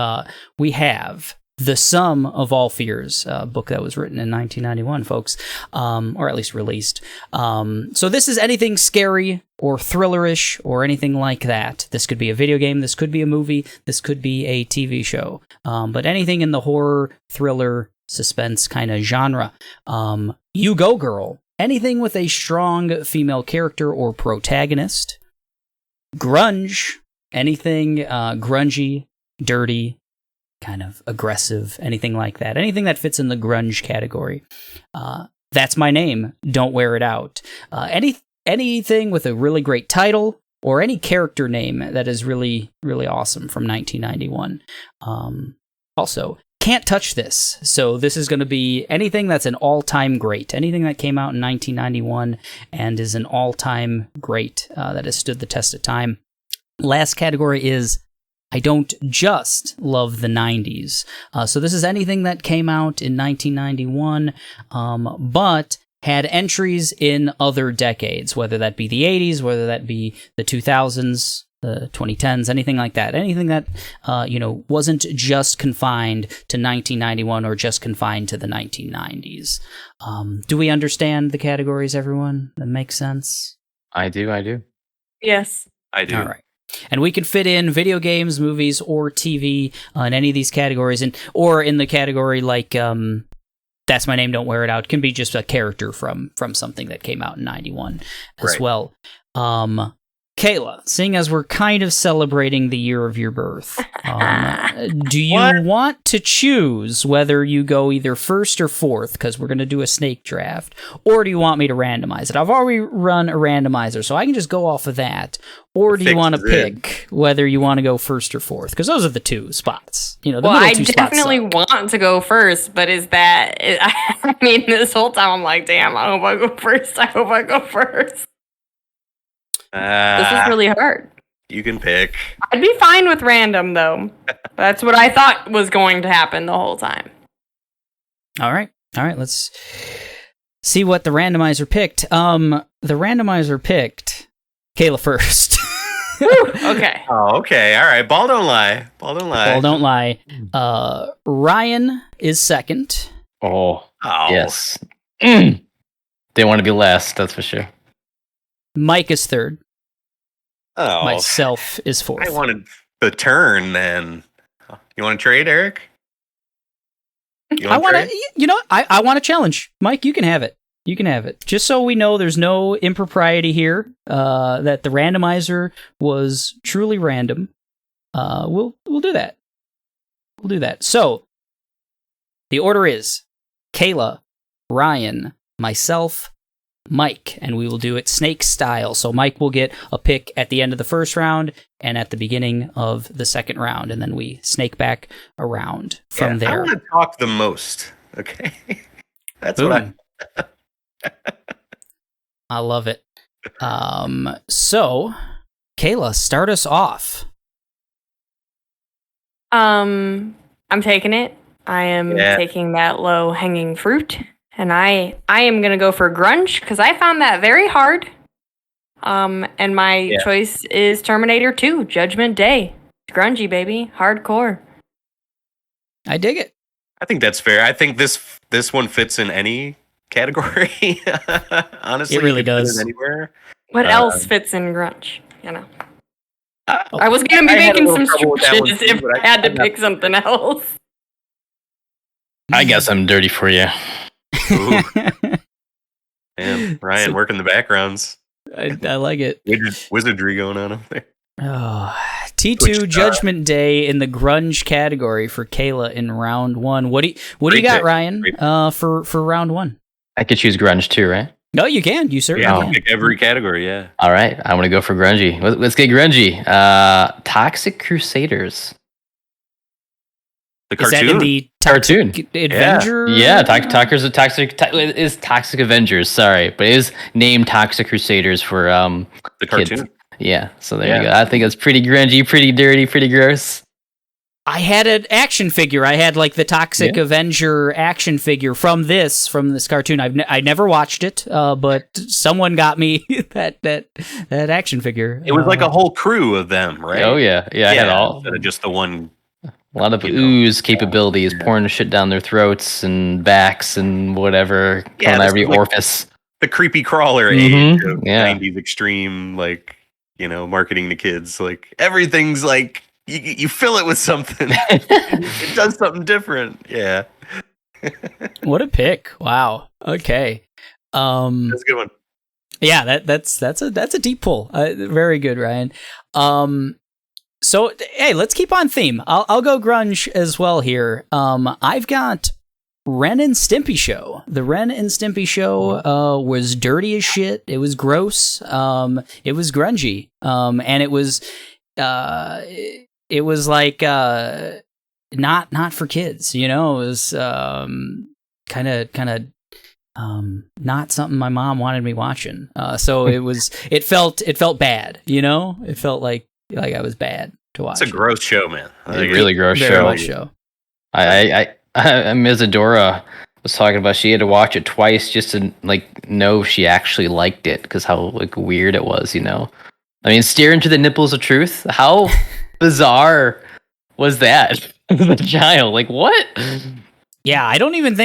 We have The Sum of All Fears, a book that was written in 1991, folks, or at least released. So this is anything scary or thrillerish or anything like that. This could be a video game, this could be a movie, this could be a TV show, but anything in the horror, thriller, suspense kind of genre. You Go Girl, anything with a strong female character or protagonist. Grunge, anything grungy, dirty, kind of aggressive, anything like that. Anything that fits in the grunge category. That's My Name, Don't Wear It Out. Anything with a really great title or any character name that is really, really awesome from 1991. Also, Can't Touch This. So this is going to be anything that's an all-time great. Anything that came out in 1991 and is an all-time great that has stood the test of time. Last category is I don't just love the 90s. So this is anything that came out in 1991, but had entries in other decades, whether that be the 80s, whether that be the 2000s, the 2010s, anything like that. Anything that, wasn't just confined to 1991 or just confined to the 1990s. Do we understand the categories, everyone? That makes sense? I do. Yes. I do. All right. And we can fit in video games, movies, or TV in any of these categories, or in the category like That's My Name, Don't Wear It Out. It can be just a character from something that came out in 91 as well. Kayla, seeing as we're kind of celebrating the year of your birth, do you want to choose whether you go either first or fourth, because we're going to do a snake draft, or do you want me to randomize it? I've already run a randomizer, so I can just go off of that. Or do you want to pick whether you want to go first or fourth? Because those are the 2 spots. The middle 2 I spots definitely suck. want to go first, but I mean, this whole time I'm like, damn, I hope I go first. This is really hard. You can pick. I'd be fine with random, though. That's what I thought was going to happen the whole time. All right. Let's see what the randomizer picked. The randomizer picked Kayla first. Okay. Oh, okay. All right. Ball don't lie. Ball don't lie. Ryan is second. Oh, Oh. yes. They want to be last, that's for sure. Mike is third. Oh. Myself is fourth. I wanted the turn then. You want to trade, Eric? I want to, I want to challenge. Mike, you can have it. Just so we know there's no impropriety here, that the randomizer was truly random. We'll do that. So, the order is Kayla, Ryan, myself, Mike, and we will do it snake style. So Mike will get a pick at the end of the first round and at the beginning of the second round, and then we snake back around from there. I want to talk the most. Okay, that's Boom. what I love it. So, Kayla, start us off. I'm taking it. I am taking that low hanging fruit, and I am gonna go for grunge because I found that very hard. And my choice is Terminator 2, Judgment Day. Grungy, baby, hardcore. I dig it. I think that's fair. I think this one fits in any category. Honestly, It really you could put does. Anywhere. What else fits in grunge? You know, I I was gonna be I had a making little some trouble with that one choices too, if but I had to pick something else. I guess I'm dirty for you. Ooh. Man, Ryan So- working the backgrounds. I like it. Wizardry going on up there. Oh, T2 Twitch Judgment Day in the grunge category for Kayla in round one. What do you Great got, pick. Ryan? Great. For round one. I could choose grunge too, right? No, you can. You certainly Yeah, can. pick every category. Yeah. All right, I'm gonna go for grungy. Let's get grungy. Toxic Crusaders. The Is that cartoon. in the Cartoon. Avenger? Yeah, is Toxic Avengers. Sorry, but it is named Toxic Crusaders for the kids. cartoon. Yeah, so there you go. I think it's pretty grungy, pretty dirty, pretty gross. I had an action figure. I had like the Toxic Avenger action figure from this cartoon. I never watched it, but someone got me that action figure. It was like a whole crew of them, right? Oh yeah, I had all Instead of just the one. a lot of you know. ooze capabilities, pouring shit down their throats and backs and whatever, Yeah, on this every is like- orifice. The creepy crawler Mhm, age of yeah. 90s extreme, like, marketing to kids. Like, everything's like, you fill it with something. It does something different. Yeah. What a pick! Wow. Okay. That's a good one. Yeah, that's a deep pull. Very good, Ryan. So hey, let's keep on theme. I'll go grunge as well here. I've got Ren and Stimpy Show. The Ren and Stimpy Show was dirty as shit. It was gross. It was grungy. And it was like not for kids. It was kind of not something my mom wanted me watching. So it felt bad. It felt like I was bad to watch. It's a gross show, man. It's a really gross Very show. much show. Ms. Adora was talking about she had to watch it twice just to know if she actually liked it because how weird it was. I mean, stare into the nipples of truth. How bizarre was that? As a child, what? Yeah, I don't even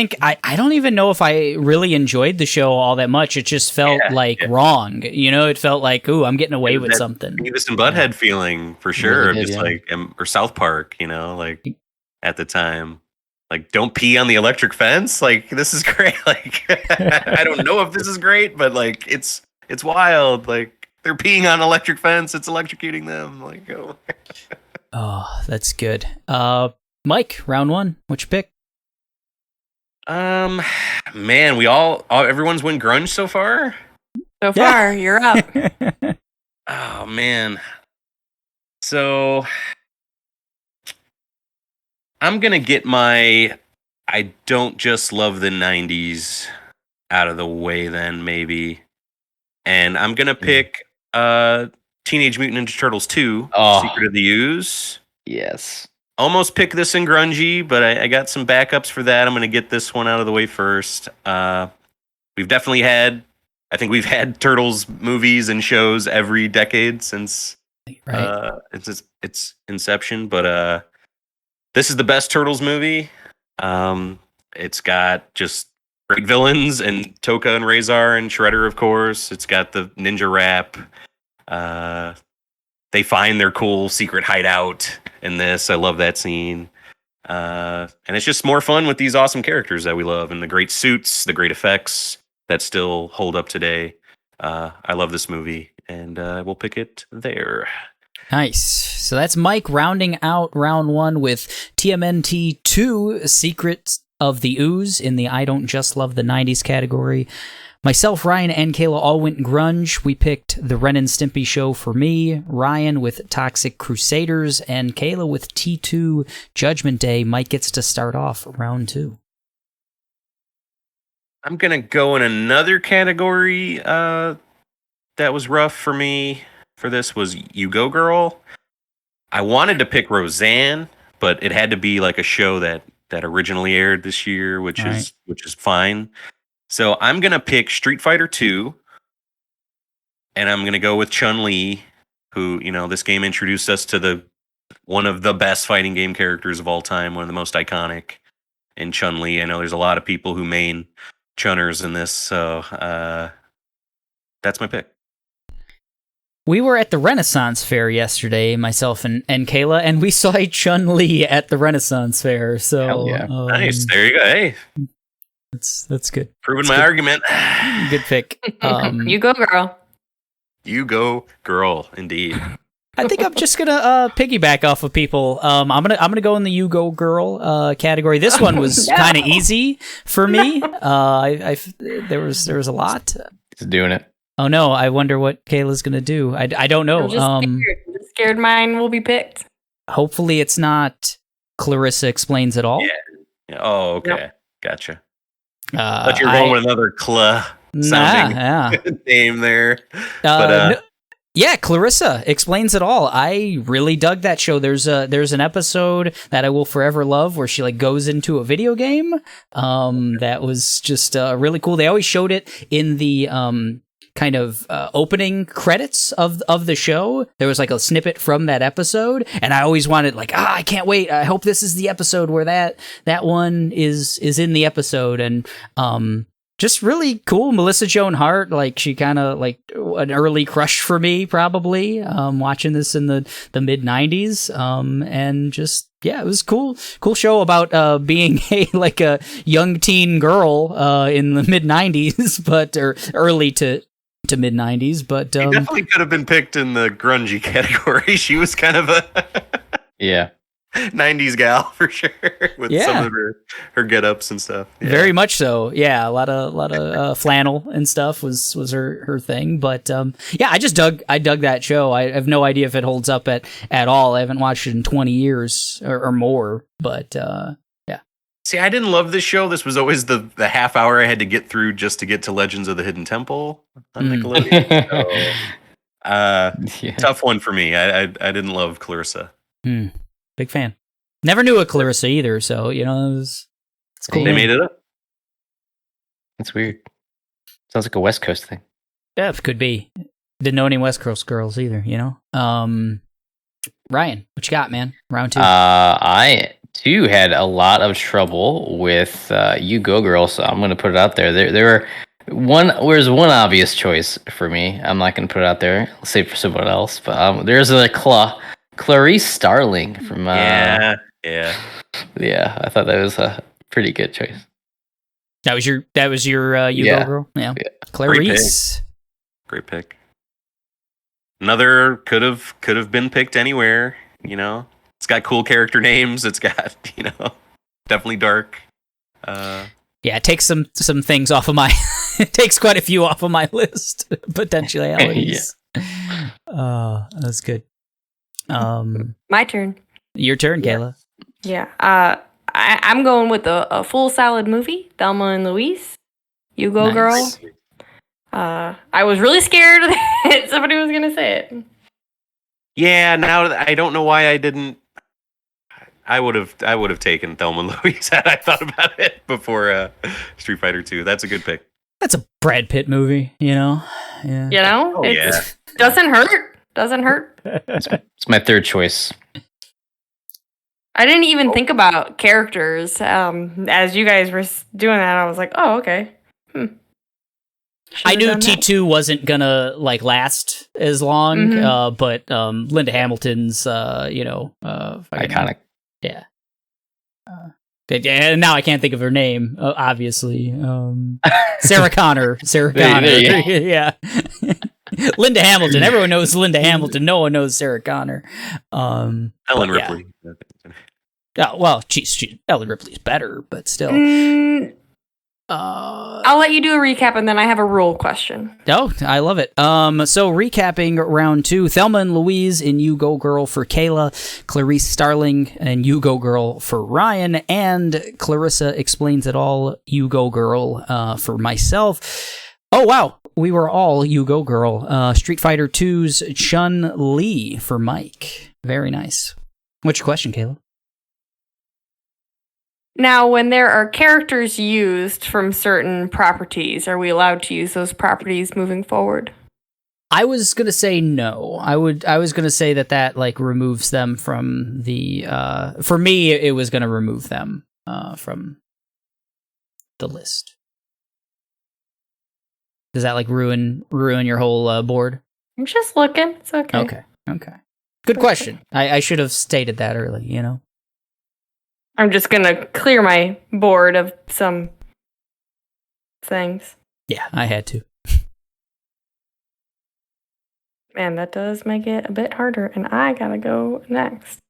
know if I really enjoyed the show all that much. It just felt wrong. It felt like, ooh, I'm getting away with something. Beavis and Butthead feeling for sure. Really did, just or South Park, at the time. Don't pee on the electric fence. This is great. I don't know if this is great, but it's wild. They're peeing on an electric fence. It's electrocuting them. Oh. Oh, that's good. Mike, round one. What's your pick? Man, everyone's went grunge so far. So far, you're up. Oh man. So I'm gonna get my I don't just love the 90s out of the way then maybe. And I'm gonna pick Teenage Mutant Ninja Turtles 2, Secret of the Ooze. Yes. Almost picked this in grungy, but I got some backups for that. I'm going to get this one out of the way first. We've had Turtles movies and shows every decade since its inception. But this is the best Turtles movie. It's got just great villains and Toka and Razor and Shredder, of course. It's got the ninja rap. They find their cool secret hideout in this. I love that scene. And it's just more fun with these awesome characters that we love and the great suits, the great effects that still hold up today. I love this movie, and we'll pick it there. Nice. So that's Mike rounding out round one with TMNT 2, Secret of the Ooze in the I Don't Just Love the 90s category. Myself, Ryan, and Kayla all went grunge. We picked The Ren and Stimpy Show for me, Ryan with Toxic Crusaders, and Kayla with T2 Judgment Day. Mike gets to start off round 2. I'm going to go in another category that was rough for me for this was You Go Girl. I wanted to pick Roseanne, but it had to be like a show that originally aired this year, which is fine. So I'm going to pick Street Fighter 2, and I'm going to go with Chun-Li, who, this game introduced us to one of the best fighting game characters of all time, one of the most iconic in Chun-Li. I know there's a lot of people who main Chunners in this, so that's my pick. We were at the Renaissance Fair yesterday, myself and Kayla, and we saw a Chun-Li at the Renaissance Fair. So Hell yeah. Nice. There you go. Hey, that's good. Proving my argument. Good pick. You go, girl. You go, girl. Indeed. I think I'm just gonna piggyback off of people. I'm gonna go in the You Go Girl category. This one was kind of easy for me. There was a lot. He's doing it. Oh no! I wonder what Kayla's gonna do. I don't know. I'm just scared mine will be picked. Hopefully, it's not Clarissa Explains It All. Yeah. Oh, okay. Nope. Gotcha. But you're going with another sounding name there. Yeah, Clarissa Explains It All. I really dug that show. There's an episode that I will forever love where she goes into a video game. That was just really cool. They always showed it in the kind of opening credits of the show. There was a snippet from that episode, and I always wanted I can't wait. I hope this is the episode where that one is in the episode, and just really cool. Melissa Joan Hart, she kind of an early crush for me, probably, watching this in the mid 90s. And just, yeah, it was cool show about being a young teen girl in the mid 90s, or early to mid 90s. But she definitely could have been picked in the grungy category. She was kind of a 90s gal for sure, with some of her get-ups and stuff. Yeah. Very much so. Yeah, a lot of flannel and stuff was her thing. But I dug that show. I have no idea if it holds up at all. I haven't watched it in 20 years or more. But yeah. See, I didn't love this show. This was always the half hour I had to get through just to get to Legends of the Hidden Temple on Nickelodeon. So, tough one for me. I didn't love Clarissa. Big fan. Never knew a Clarissa either, so it's cool. They made it up. That's weird. Sounds like a West Coast thing. Yeah, it could be. Didn't know any West Coast girls either. Ryan, what you got, man? Round 2. I too had a lot of trouble with You Go Girl, so I'm gonna put it out there. There's one obvious choice for me. I'm not gonna put it out there. I'll save it for someone else. But there's a Clarice Starling from I thought that was a pretty good choice. That was your You Go Girl? Yeah. Clarice. Great pick. Another could have been picked anywhere, It's got cool character names, it's got, definitely dark. It takes some things off of my it takes quite a few off of my list, potentialities. That's good. My turn. Your turn, Kayla. Yeah. I'm going with a full salad movie, Thelma and Louise. You Go Girl. I was really scared that somebody was gonna say it. Yeah. Now I don't know why I didn't. I would have taken Thelma and Louise had I thought about it before Street Fighter 2. That's a good pick. That's a Brad Pitt movie, Yeah. It doesn't hurt. Doesn't hurt. It's my third choice. I didn't even think about characters. As you guys were doing that, I was like, oh, okay. I knew T2 wasn't gonna last as long, but Linda Hamilton's, iconic. Yeah. And now I can't think of her name, obviously. Sarah Connor. Yeah. Linda Hamilton. Everyone knows Linda Hamilton. No one knows Sarah Connor. Ellen Ripley. Well, Ellen Ripley's better, but still. I'll let you do a recap, and then I have a rule question. Oh, I love it. So recapping round 2, Thelma and Louise in You Go Girl for Kayla, Clarice Starling and You Go Girl for Ryan, and Clarissa Explains It All, You Go Girl for myself. Oh, wow. We were all You Go Girl. Street Fighter 2's Chun-Li for Mike. Very nice. What's your question, Kayla? Now, when there are characters used from certain properties, are we allowed to use those properties moving forward? I was gonna say no. I was gonna say that like removes them from the. For me, it was gonna remove them from the list. Does that like ruin your whole board? I'm just looking. It's okay. Okay. Good question. I should have stated that early. You know. I'm just gonna clear my board of some things. Yeah, I had to. Man, that does make it a bit harder, and I gotta go next.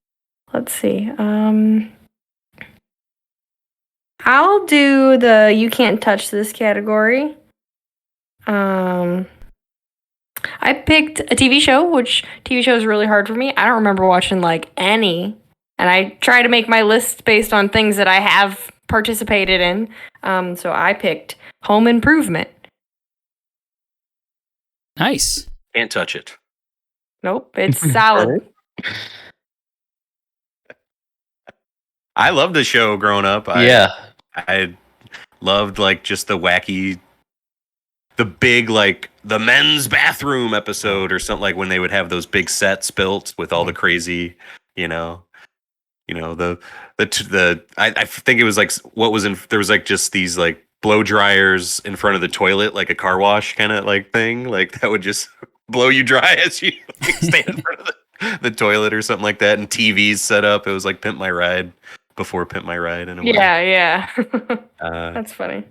Let's see. I'll do the You Can't Touch This category. I picked a TV show, which TV show is really hard for me. I don't remember watching like any. And I try to make my list based on things that I have participated in. So I picked Home Improvement. Nice. Can't touch it. Nope, it's solid. I loved the show growing up. I loved like just the wacky, the big like the men's bathroom episode or something, like when they would have those big sets built with all the crazy, I think it was like there was like just these like blow dryers in front of the toilet, like a car wash kind of like thing, like that would just blow you dry as you like, stand in front of the toilet or something like that, and TVs set up. It was like Pimp My Ride before Pimp My Ride in a way. Yeah. That's funny.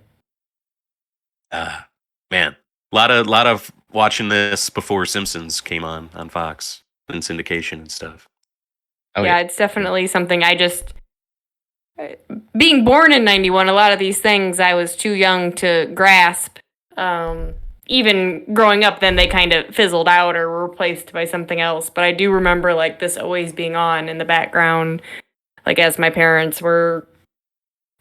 Man, a lot of watching this before Simpsons came on Fox and syndication and stuff. Oh, yeah, it's definitely something I just... Being born in 91, a lot of these things I was too young to grasp. Even growing up, then they kind of fizzled out or were replaced by something else. But I do remember like this always being on in the background, like as my parents were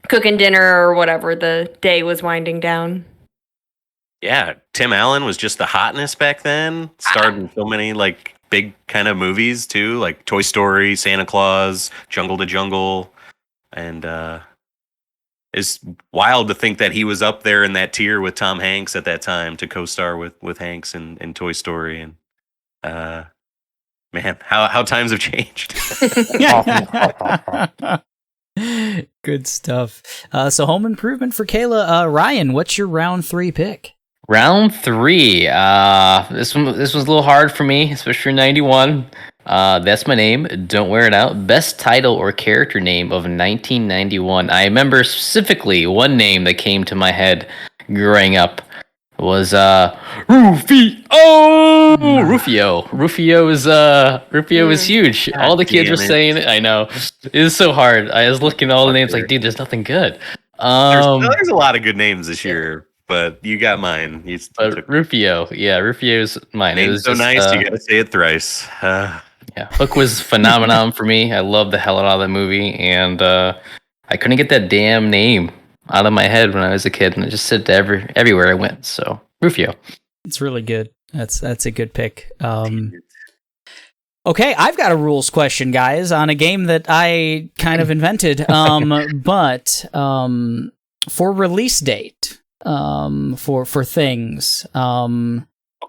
cooking dinner or whatever the day was winding down. Yeah, Tim Allen was just the hotness back then. Starred in so many like big kind of movies too, like Toy Story, Santa Claus, Jungle to Jungle, and it's wild to think that he was up there in that tier with Tom Hanks at that time to co-star with Hanks in Toy Story. And man, how times have changed. Good stuff. So Home Improvement for Kayla. Ryan, what's your round 3 pick? Round 3. This was a little hard for me, especially in 91. That's My Name, Don't Wear It Out. Best title or character name of 1991. I remember specifically one name that came to my head growing up was Rufio. Rufio is huge. God all the kids were damn it. saying it. I know. It was so hard. I was looking at all the names like, dude, there's nothing good. There's a lot of good names this year, but you got mine. Rufio. Yeah, Rufio's mine. It Name's was so just, nice, you gotta say it thrice. Yeah, Hook was phenomenon for me. I loved the hell out of that movie, and I couldn't get that damn name out of my head when I was a kid, and it just said everywhere I went. So Rufio. It's really good. That's a good pick. Okay, I've got a rules question, guys, on a game that I kind of invented. But for release date, for things,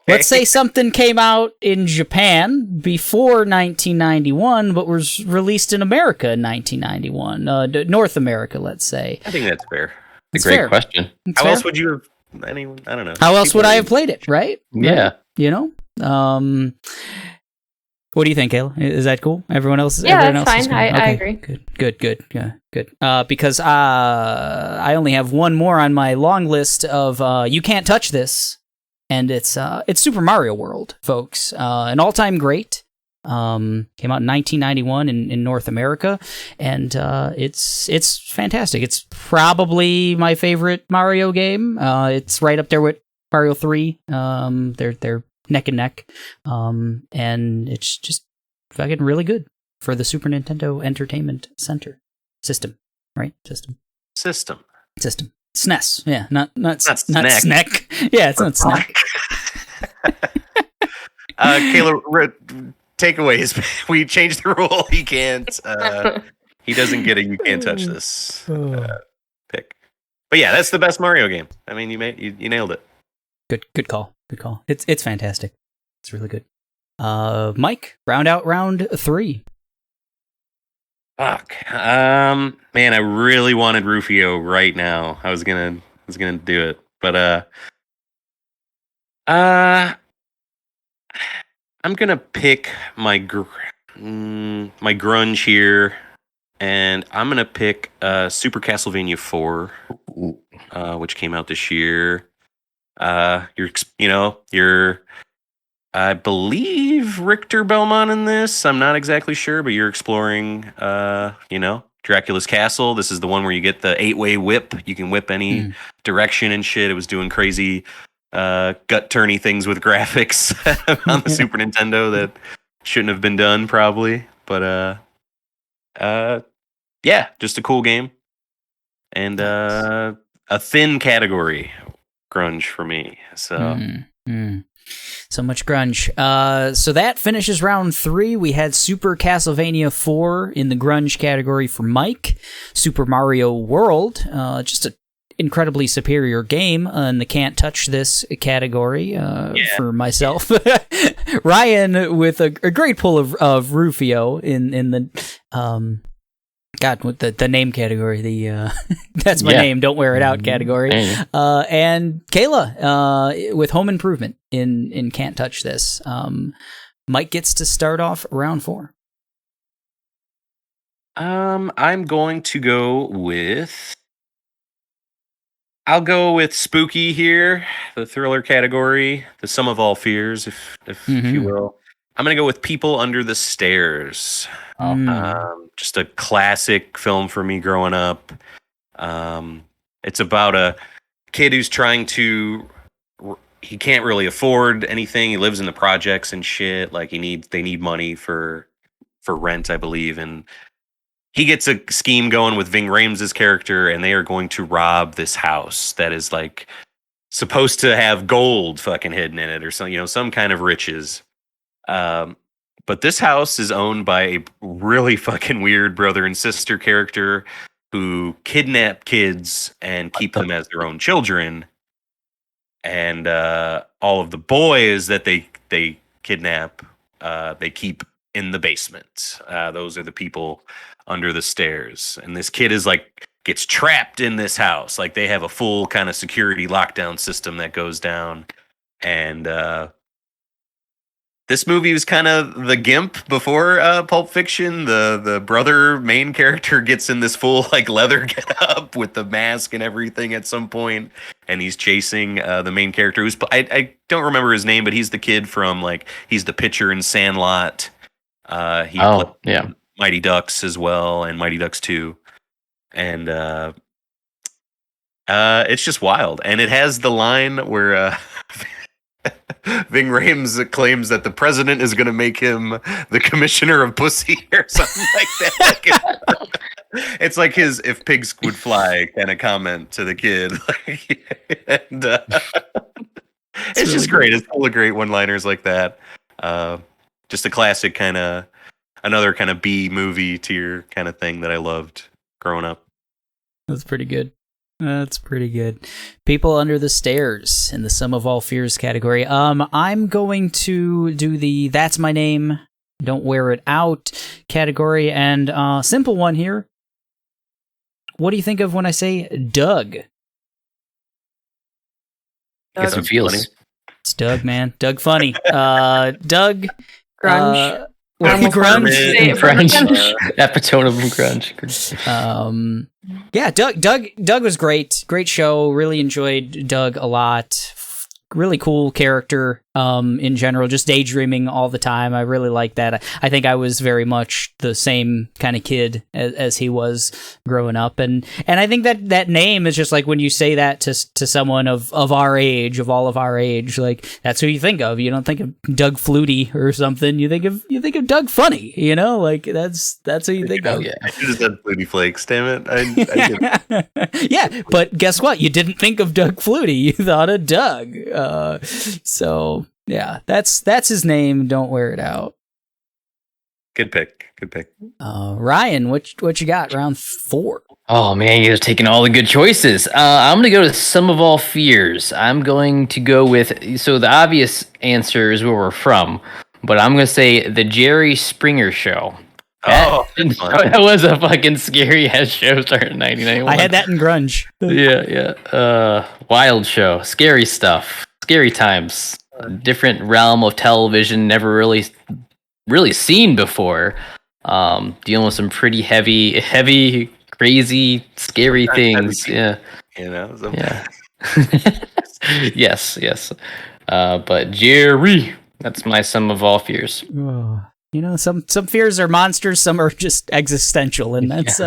let's say something came out in Japan before 1991, but was released in America in 1991, North America, let's say. I think that's fair. It's a great question. It's How fair. else would you have? I don't know. How else would I have played it? Right? Yeah. Right? You know. What do you think, Kayla? Is that cool? Everyone else? Yeah, everyone that's else is fine. cool? I Okay. agree. Good. Yeah, good. Because I only have one more on my long list of You Can't Touch This, and it's Super Mario World, folks. An all-time great. Came out in 1991 in North America, and it's fantastic. It's probably my favorite Mario game. It's right up there with Mario 3. They're neck and neck, and it's just fucking really good for the Super Nintendo Entertainment Center system, right? System. SNES, yeah, not SNEC. Yeah, it's not SNEC. Kayla, takeaways. We changed the rule. He can't. He doesn't get a. You can't touch this pick. But yeah, that's the best Mario game. I mean, you nailed it. Good call. It's fantastic. It's really good. Mike, round out round 3. Fuck. Man, I really wanted Rufio right now. I was gonna do it, but I'm gonna pick my grunge here, and I'm gonna pick Super Castlevania 4, which came out this year. You're I believe Richter Belmont in this. I'm not exactly sure, but you're exploring, Dracula's castle. This is the one where you get the 8-way whip. You can whip any direction and shit. It was doing crazy, gut-turny things with graphics on the Super Nintendo that shouldn't have been done, probably. But, yeah, just a cool game. And a thin category, grunge for me. So... So much grunge. So that finishes round 3. We had Super Castlevania 4 in the grunge category for Mike. Super Mario World, just an incredibly superior game in the can't touch this category for myself. Ryan with a great pull of Rufio in the God, with the name category, the that's my name, don't wear it out category, and Kayla with Home Improvement in Can't Touch This. Mike gets to start off round 4. I'm going to go with. I'll go with Spooky here, the thriller category, the sum of all fears, if you will. I'm gonna go with People Under the Stairs. Just a classic film for me growing up. It's about a kid who's trying to. He can't really afford anything. He lives in the projects and shit. Like they need money for rent, I believe, and he gets a scheme going with Ving Rhames' character, and they are going to rob this house that is like supposed to have gold fucking hidden in it, or some kind of riches. But this house is owned by a really fucking weird brother and sister character who kidnap kids and keep them as their own children. And all of the boys that they kidnap, they keep in the basement. Those are the people under the stairs. And this kid is gets trapped in this house. Like they have a full kind of security lockdown system that goes down. And this movie was kind of the GIMP before Pulp Fiction. The brother main character gets in this full leather get up with the mask and everything at some point, and he's chasing the main character who's I don't remember his name, but he's the kid from he's the pitcher in Sandlot. He played Mighty Ducks as well, and Mighty Ducks 2, and it's just wild, and it has the line where. Ving Rhames claims that the president is going to make him the commissioner of pussy or something like that. It's like his "if pigs would fly" kind of comment to the kid. And it's really just great. It's full of great one-liners like that. Just a classic another kind of B movie tier kind of thing that I loved growing up. That's pretty good. That's pretty good. People Under the Stairs in the Sum of All Fears category. I'm going to do the That's My Name, Don't Wear It Out category, and simple one here. What do you think of when I say Doug? Get some feels. It's Doug, man. Doug funny. Doug Grunge. Grunge. Epitome of grunge. Yeah, Doug was great. Great show. Really enjoyed Doug a lot. Really cool character. in general, just daydreaming all the time. I really like that. I think I was very much the same kind of kid as he was growing up, and I think that name is just like when you say that to someone of our age, of all of our age, like that's who you think of. You don't think of Doug Flutie or something. You think of Doug Funny. You know, like that's who you think of. Yeah, I should have said Flutie Flakes. Damn it! I Yeah, but guess what? You didn't think of Doug Flutie. You thought of Doug. So yeah, that's his name. Don't wear it out. Good pick. Ryan, what you got? Round 4. Oh man, you're taking all the good choices. I'm gonna go to Sum of All Fears. I'm going to go with, so the obvious answer is where we're from, but I'm gonna say the Jerry Springer Show. That was a fucking scary ass show starting in 1991. I had that in grunge. Yeah. Wild show, scary stuff, scary times. Different realm of television, never really seen before. Dealing with some pretty heavy, crazy, scary things. Yeah. You know. Yeah. Yes. But Jerry, that's my Sum of All Fears. Oh, you know, some fears are monsters, some are just existential, and that's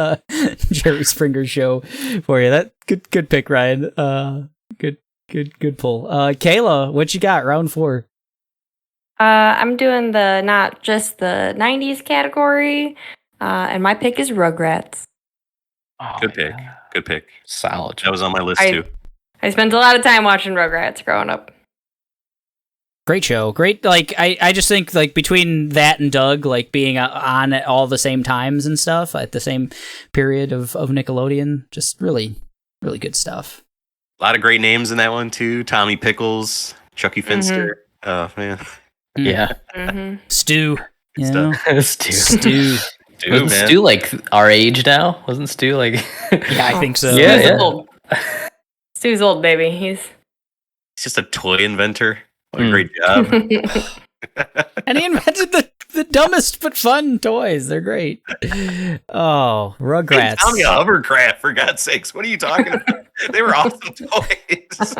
Jerry Springer show for you. That good pick, Ryan. Good pull. Kayla, what you got? Round 4. I'm doing the not just the 90s category, and my pick is Rugrats. Oh, Good pick. man. Good pick. Solid. That was on my list too. I spent a lot of time watching Rugrats growing up. Great show. Great. Like, I just think, like, between that and Doug, like, being on at all the same times and stuff at the same period of Nickelodeon, just really, really good stuff. A lot of great names in that one too. Tommy Pickles, Chucky Finster. Oh man. Yeah. Mm-hmm. Stu. You Stuff. know? Stu. Dude, Wasn't man. Stu like our age now? Wasn't Stu like? Yeah, I think so. Yeah, Stu's yeah. old. Stu's old, baby. He's He's just a toy inventor. What a great job. And he invented the dumbest but fun toys. They're great. Oh, Rugrats. Tommy Hovercraft, for God's sakes. What are you talking about? They were awesome toys.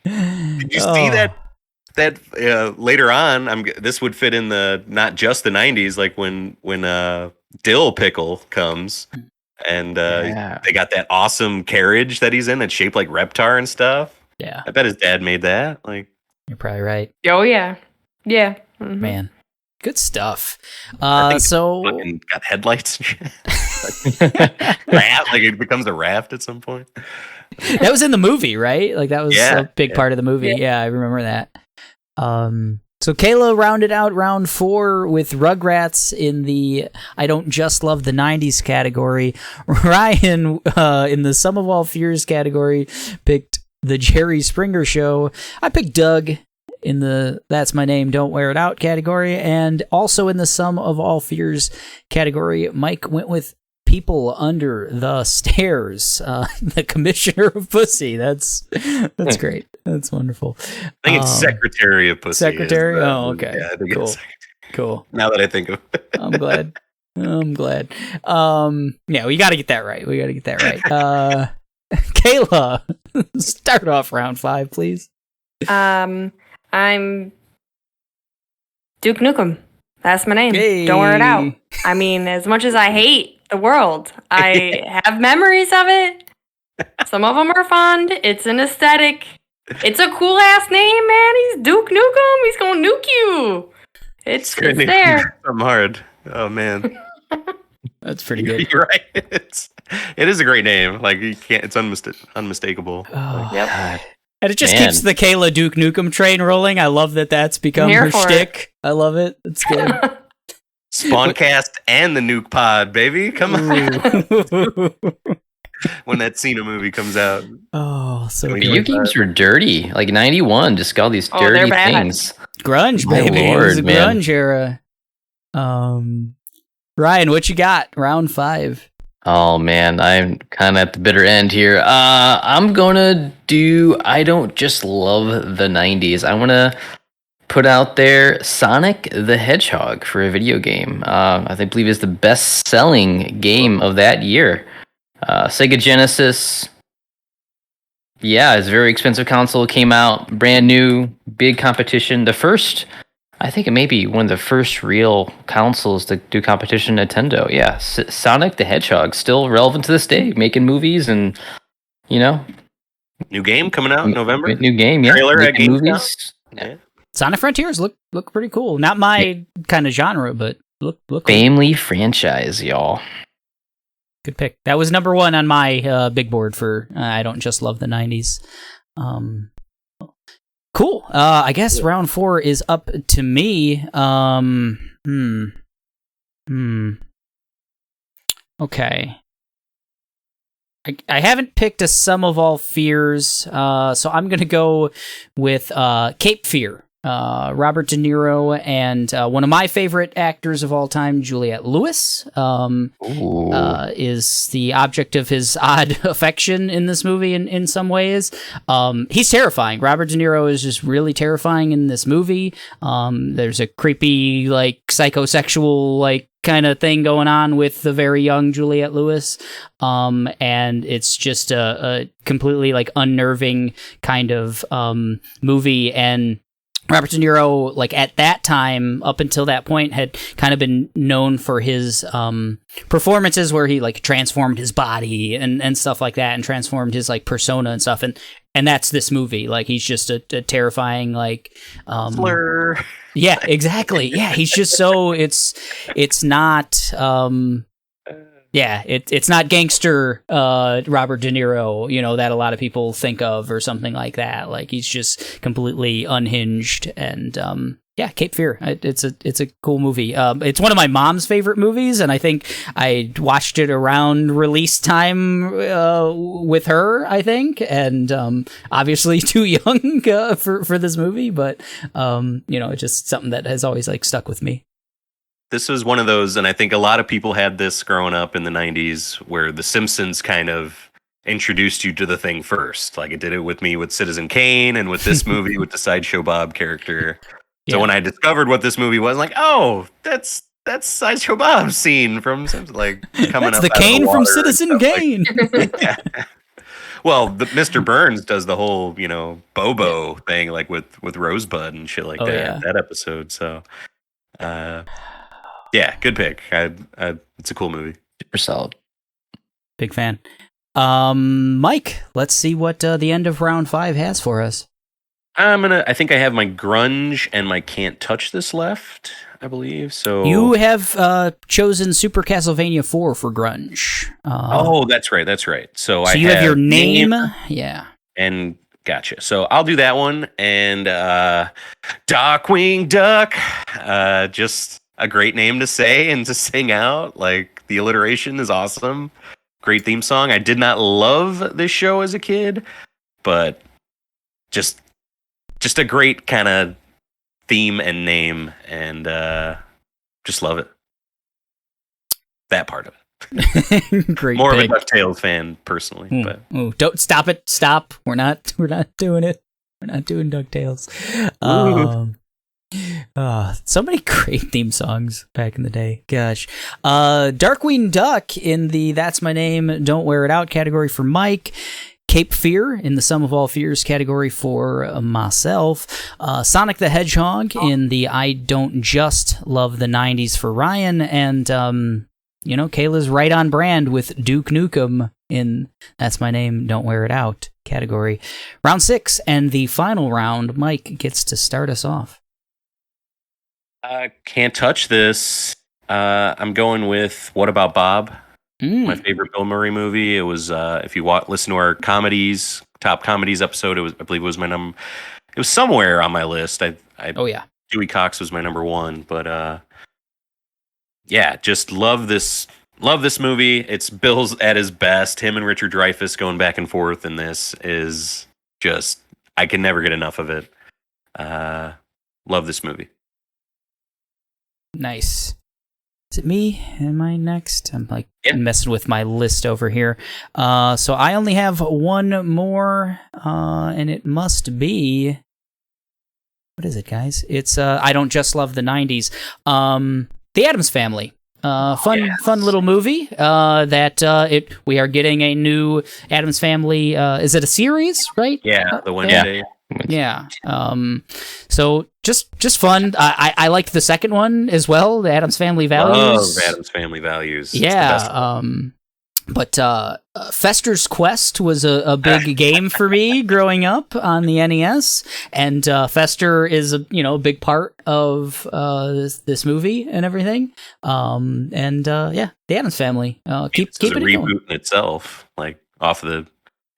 Did you see that later on? This would fit in the not just the 90s, like when Dill Pickle comes and they got that awesome carriage that he's in that's shaped like Reptar and stuff. Yeah, I bet his dad made that. Like, you're probably right. oh yeah. Mm-hmm. Man, good stuff. I think So fucking got headlights and shit. Raft, like it becomes a raft at some point. that was in the movie, right? Like that was Yeah, a big part of the movie. Yeah, I remember that. So Kayla rounded out round 4 with Rugrats in the I don't just love the 90s category. Ryan in the Sum of All Fears category picked the Jerry Springer Show. I picked Doug in the That's My Name, Don't Wear It Out category, and also in the Sum of All Fears category, Mike went with People Under the Stairs, the Commissioner of Pussy. That's great. That's wonderful. I think it's Secretary of Pussy. Secretary? Oh, okay. Yeah, I think Cool. it's Secretary. Cool. Now that I think of it. I'm glad. Yeah, we got to get that right. Kayla, start off round 5, please. I'm Duke Nukem. That's my name. Hey. Don't wear it out. I mean, as much as I hate the world, I have memories of it. Some of them are fond. It's an aesthetic. It's a cool ass name, man. He's Duke Nukem. He's gonna nuke you. It's there. I'm hard. Oh man. That's pretty good. You're right. It is a great name. Like you can't. It's unmistakable. Oh, Yep. God. And it just Man. keeps the Kayla Duke Nukem train rolling. I love that that's become here her for shtick. I love it. It's good. Spawncast and the Nuke Pod, baby. Come on. Ooh. When that Cena movie comes out. Oh, so Video Video good. games were dirty. Like 91, just got all these Oh, they're dirty bad. things. Grunge, My baby. It was a lord, man. grunge era. Ryan, what you got? Round 5. Oh man, I'm kind of at the bitter end here. I'm gonna do I don't just love the 90s. I want to put out there Sonic the Hedgehog for a video game. I believe is the best-selling game of that year. Sega Genesis, Yeah, it's a very expensive console. Came out brand new, big competition. The first, I think it may be one of the first real consoles to do competition. Nintendo, yeah. Sonic the Hedgehog still relevant to this day, making movies and you know, New game coming out in November. new game, yeah. Trailer at Making Gamescom. movies. Yeah. Sonic Frontiers look pretty cool. Not my kind of genre, but look cool. Family franchise, y'all. Good pick. That was number 1 on my big board for I don't just love the 90s. Cool. I guess round 4 is up to me. Okay. I haven't picked a Sum of All Fears, so I'm going to go with Cape Fear. Robert De Niro and one of my favorite actors of all time, Juliette Lewis, is the object of his odd affection in this movie in some ways. He's terrifying. Robert De Niro is just really terrifying in this movie. There's a creepy, like, psychosexual, like, kind of thing going on with the very young Juliette Lewis. And it's just a completely, like, unnerving kind of movie. And Robert De Niro, like, at that time, up until that point, had kind of been known for his performances where he, like, transformed his body and stuff like that, and transformed his, like, persona and stuff. And that's this movie. Like, he's just a terrifying, like, Slur. Yeah, exactly. Yeah, he's just so it's not it's not gangster Robert De Niro, you know, that a lot of people think of or something like that. Like, he's just completely unhinged. And Cape Fear. It's a cool movie. It's one of my mom's favorite movies, and I think I watched it around release time with her, I think, and obviously too young for this movie, but it's just something that has always, like, stuck with me. This was one of those, and I think a lot of people had this growing up in the 90s, where The Simpsons kind of introduced you to the thing first. Like, it did it with me with Citizen Kane, and with this movie with the Sideshow Bob character. So when I discovered what this movie was, I'm like, oh, that's Sideshow Bob's scene from Simpsons, like, coming that's up the Kane from Citizen Kane. Like, yeah. Well, Mr. Burns does the whole, Bobo thing, like with Rosebud and shit like that. Yeah. That episode. So, good pick. It's a cool movie. Super solid. Big fan. Mike, let's see what the end of round 5 has for us. I think I have my grunge and my can't touch this left, I believe. So you have chosen Super Castlevania 4 for grunge. That's right. So I you have your name. Yeah. And gotcha. So I'll do that one. And Darkwing Duck, just a great name to say and to sing out. Like, the alliteration is awesome. Great theme song. I did not love this show as a kid, but just a great kind of theme and name, and just love it. That part of it. Great. More pick. of a DuckTales fan personally, but don't stop it. Stop. We're not doing it. We're not doing DuckTales. So many great theme songs back in the day. Gosh. Darkwing Duck in the That's My Name, Don't Wear It Out category for Mike. Cape Fear in the Sum of All Fears category for myself. Sonic the Hedgehog in the I Don't Just Love the 90s for Ryan. And, Kayla's right on brand with Duke Nukem in That's My Name, Don't Wear It Out category. Round 6 and the final round, Mike gets to start us off. Can't touch this. I'm going with What About Bob? My favorite Bill Murray movie. It was if you listen to our top comedies episode, I believe it was my number. It was somewhere on my list. Dewey Cox was my number 1, but just love this movie. It's Bill's at his best. Him and Richard Dreyfuss going back and forth in this is just, I can never get enough of it. Love this movie. Nice. Is it me? Am I next? I'm messing with my list over here. So I only have one more, and it must be... What is it, guys? It's I Don't Just Love the 90s. The Addams Family. Fun little movie. We are getting a new Addams Family. Is it a series? Right? Yeah, the Wednesday. Yeah. So just fun. I liked the second one as well. The Addams Family Values. Love Addams Family Values. Yeah. But Fester's Quest was a big game for me growing up on the NES, and Fester is a big part of this movie and everything. The Addams Family. Keep it a reboot going. in itself, like off of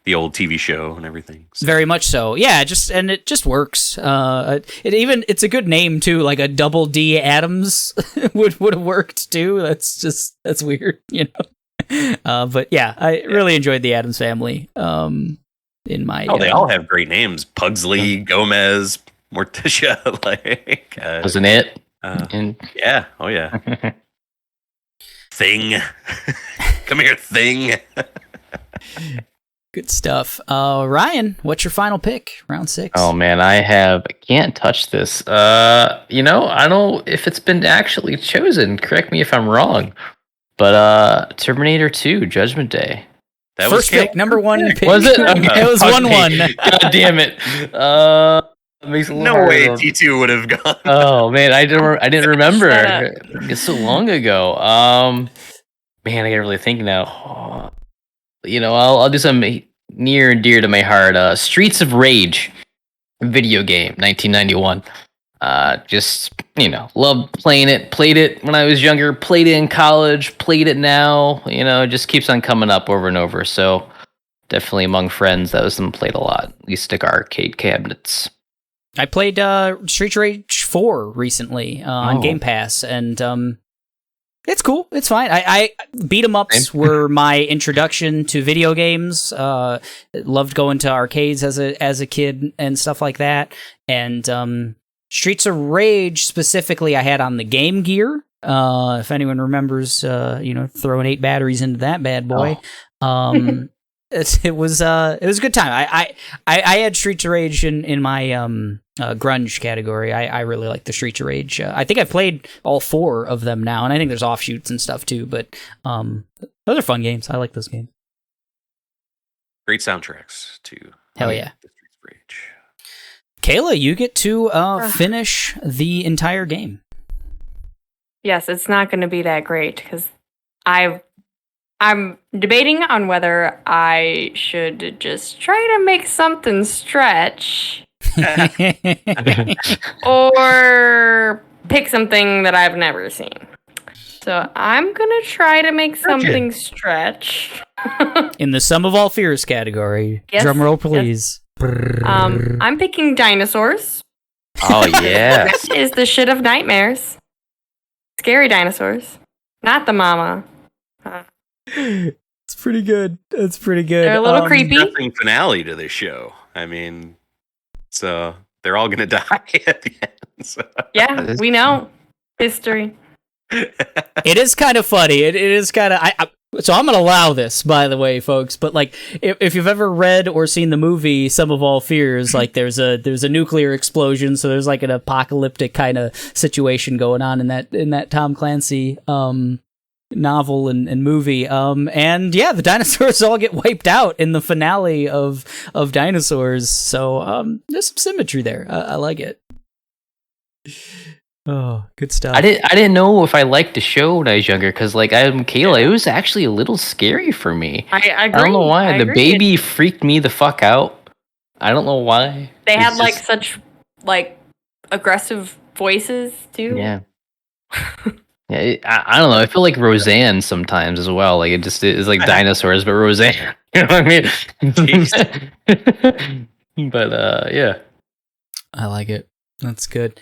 the old TV show and everything. So. Very much so. Yeah, it just works. It's a good name too. Like a Double D Adams would have worked too. That's weird, but yeah, I really enjoyed the Addams Family. They all have great names: Pugsley, Gomez, Morticia. Wasn't it? Yeah. Oh yeah. Thing. Come here, Thing. Good stuff. Ryan, what's your final pick? Round 6. Oh man, I can't touch this. I don't if it's been actually chosen. Correct me if I'm wrong. But Terminator 2, Judgment Day. That First pick, number 1 pick. Was it? Okay. It was 1-1. God damn it. Makes a no way T2 would have gone. Oh man, I didn't remember. It's so long ago. Man, I gotta really think now. I'll do something near and dear to my heart. Streets of Rage, video game, 1991. Loved playing it. Played it when I was younger. Played it in college. Played it now. It just keeps on coming up over and over. So definitely among friends, that was something played a lot. We stick our arcade cabinets. I played Streets of Rage 4 recently on Game Pass, and it's cool. It's fine. I beat 'em ups were my introduction to video games. Loved going to arcades as a kid and stuff like that. And Streets of Rage specifically, I had on the Game Gear. If anyone remembers, throwing 8 batteries into that bad boy. It was a good time. I had Streets of Rage in my grunge category. I really like the Streets of Rage. I think I've played all 4 of them now, and I think there's offshoots and stuff too. But those are fun games. I like those games. Great soundtracks too. Hell yeah. The Streets of Rage. Kayla, you get to finish the entire game. Yes, it's not going to be that great because I'm debating on whether I should just try to make something stretch or pick something that I've never seen. So I'm going to try to make something stretch. In the Sum of All Fears category. Yes, Drum roll, please. I'm picking dinosaurs. Oh, yeah. That is the shit of nightmares. Scary dinosaurs. Not the mama. It's pretty good. It's pretty good. They're a little creepy. Nothing finale to this show. I mean, so they're all gonna die at the end. So. Yeah, we know. History. It is kind of funny. It is kind of... So I'm going to allow this, by the way, folks. But like, if you've ever read or seen the movie Sum of All Fears, like there's a nuclear explosion, so there's like an apocalyptic kind of situation going on in that Tom Clancy novel and movie. And yeah, the dinosaurs all get wiped out in the finale of Dinosaurs. So there's some symmetry there. I like it. Oh, good stuff. I didn't know if I liked the show when I was younger because, like, I'm Kayla. It was actually a little scary for me. I agree. I don't know why. I The agree. baby freaked me the fuck out. I don't know why. They It's had like just- such like aggressive voices too. Yeah. Yeah, I don't know. I feel like Roseanne sometimes as well. Like it is like dinosaurs, but Roseanne. You know what I mean? But yeah. I like it. That's good.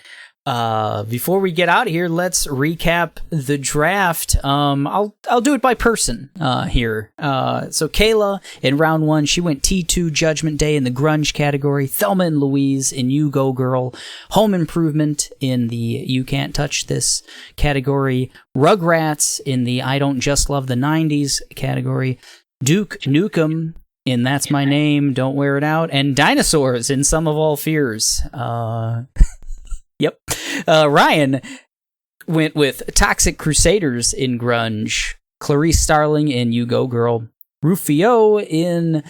Before we get out of here, let's recap the draft. I'll do it by person here. So Kayla in round 1, she went T2 Judgment Day in the grunge category, Thelma and Louise in You Go Girl, Home Improvement in the You Can't Touch This category, Rugrats in the I Don't Just Love the 90s category, Duke Nukem in That's My Name, Don't Wear It Out, and Dinosaurs in Sum of All Fears. Yep. Ryan, went with Toxic Crusaders in Grunge, Clarice Starling in You Go Girl, Rufio in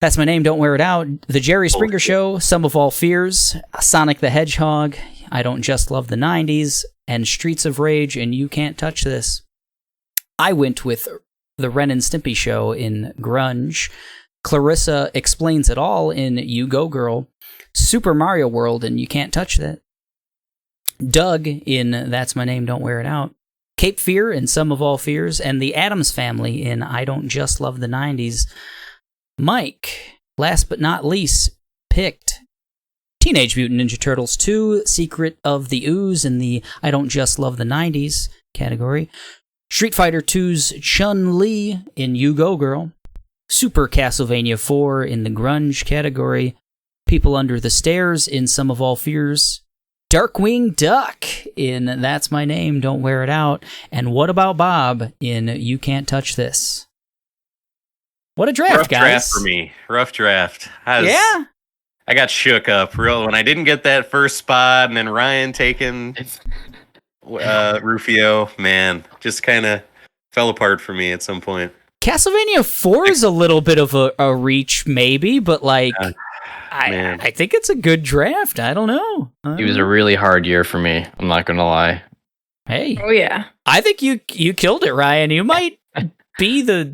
That's My Name, Don't Wear It Out, The Jerry Springer Show, Sum of All Fears, Sonic the Hedgehog, I Don't Just Love the 90s, and Streets of Rage and You Can't Touch This. I went with The Ren and Stimpy Show in Grunge, Clarissa Explains It All in You Go Girl, Super Mario World in You Can't Touch That, Doug in That's My Name, Don't Wear It Out, Cape Fear in Sum of All Fears, and The Addams Family in I Don't Just Love the 90s. Mike, last but not least, picked Teenage Mutant Ninja Turtles 2, Secret of the Ooze in the I Don't Just Love the 90s category, Street Fighter 2's Chun-Li in You Go Girl, Super Castlevania 4 in the Grunge category, People Under the Stairs in Sum of All Fears, Darkwing Duck in That's My Name, Don't Wear It Out, and What About Bob in You Can't Touch This. What a draft, Rough guys. draft for me. Rough draft. I got shook up real when I didn't get that first spot, and then Ryan taking Rufio. Man, just kind of fell apart for me at some point. Castlevania 4 is a little bit of a reach, maybe, but like... I think it's a good draft. I don't know. It was a really hard year for me. I'm not going to lie. Hey. Oh, yeah. I think you killed it, Ryan. You might be the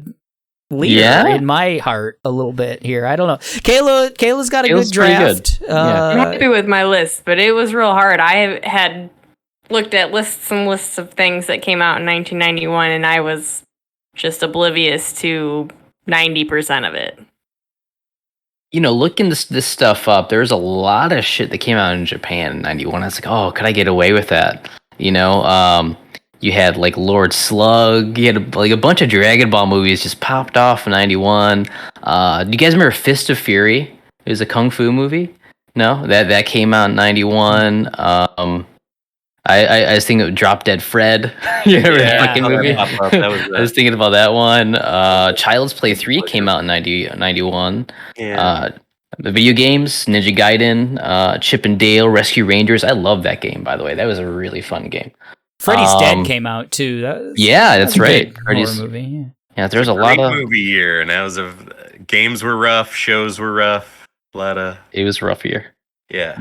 leader in my heart a little bit here. I don't know. Kayla's got a good draft. Good. I'm happy with my list, but it was real hard. I had looked at lists and lists of things that came out in 1991, and I was just oblivious to 90% of it. You know, looking this stuff up, there's a lot of shit that came out in Japan in 91. I was like, oh, could I get away with that? You know, you had like Lord Slug, you had like a bunch of Dragon Ball movies just popped off in 91. Do you guys remember Fist of Fury? It was a kung fu movie. No, that came out in 91. I was thinking of Drop Dead Fred. You remember that fucking movie? I was thinking about that one. Child's Play 3 came out in 91. Yeah. The video games, Ninja Gaiden, Chip and Dale, Rescue Rangers. I love that game, by the way. That was a really fun game. Freddy's Dead came out too. That's right. Freddy's horror movie. Yeah, there's a lot of movie year, and that was games were rough, shows were rough. It was a rough year. Yeah.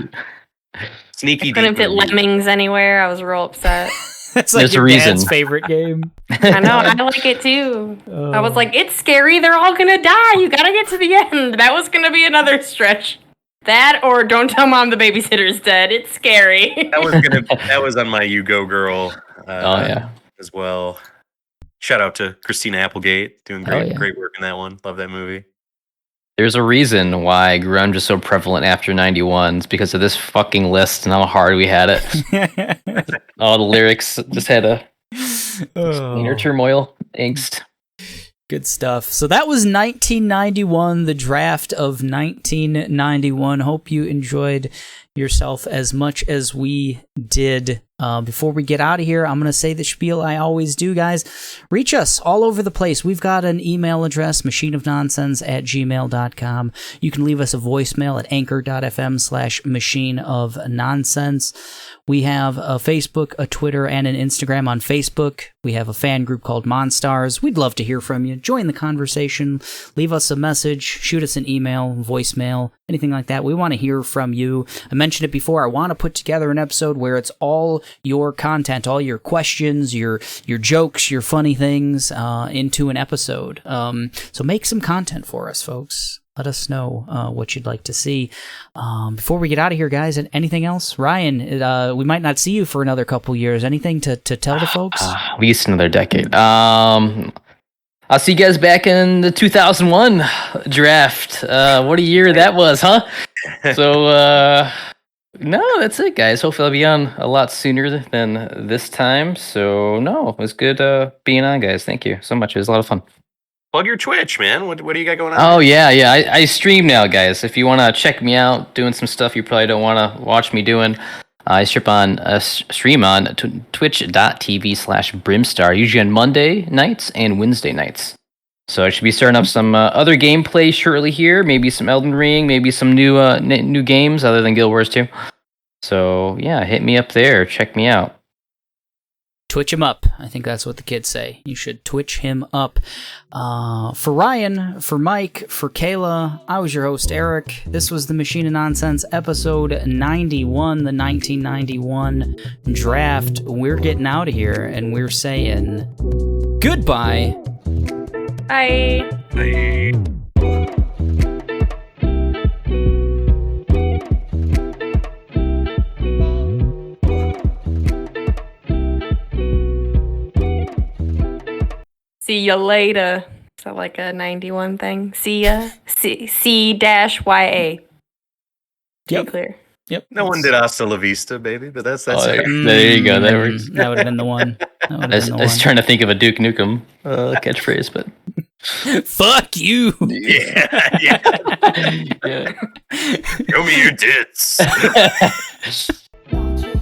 Sneaky. I couldn't fit Lemmings anywhere. I was real upset. That's like your dad's favorite game. I know. I like it too. I was like, it's scary. They're all gonna die. You gotta get to the end. That was gonna be another stretch. That or Don't Tell Mom the Babysitter's Dead. It's scary. That was on my You Go Girl. Yeah. As well. Shout out to Christina Applegate doing great work in that one. Love that movie. There's a reason why grunge is so prevalent after 91. It's because of this fucking list and how hard we had it. All the lyrics just had inner turmoil, angst. Good stuff. So that was 1991, the draft of 1991. Hope you enjoyed yourself as much as we did. Before we get out of here, I'm going to say the spiel I always do, guys. Reach us all over the place. We've got an email address, machineofnonsense@gmail.com. You can leave us a voicemail at anchor.fm/machineofnonsense. We have a Facebook, a Twitter, and an Instagram. On Facebook, we have a fan group called Monstars. We'd love to hear from you. Join the conversation. Leave us a message. Shoot us an email, voicemail, anything like that. We want to hear from you. I mentioned it before. I want to put together an episode where it's all your content, all your questions, your jokes, your funny things into an episode. So make some content for us, folks. Let us know what you'd like to see. Before we get out of here, guys, anything else? Ryan, we might not see you for another couple years. Anything to tell the folks? At least another decade. I'll see you guys back in the 2001 draft. What a year that was, huh? So, no, that's it, guys. Hopefully I'll be on a lot sooner than this time. So, no, it was good being on, guys. Thank you so much. It was a lot of fun. Plug your Twitch, man. What do you got going on? Oh, yeah. I stream now, guys. If you want to check me out doing some stuff you probably don't want to watch me doing, I stream on twitch.tv/Brimstar, usually on Monday nights and Wednesday nights. So I should be starting up some other gameplay shortly here. Maybe some Elden Ring, maybe some new games other than Guild Wars 2. So, yeah, hit me up there. Check me out. Twitch him up. I think that's what the kids say. You should twitch him up. For Ryan, for Mike, for Kayla, I was your host, Eric. This was the Machine of Nonsense, episode 91, the 1991 draft. We're getting out of here, and we're saying goodbye. Bye. Bye. See ya later. Is that like a 91 thing? See ya. C-YA. Yep. Be clear. Yep. No one did Hasta La Vista, baby, but that's Oh, it. there you go. That works. That would have been the one. I was trying to think of a Duke Nukem catchphrase, but Fuck you. Yeah, yeah. yeah. Show me your tits. Don't you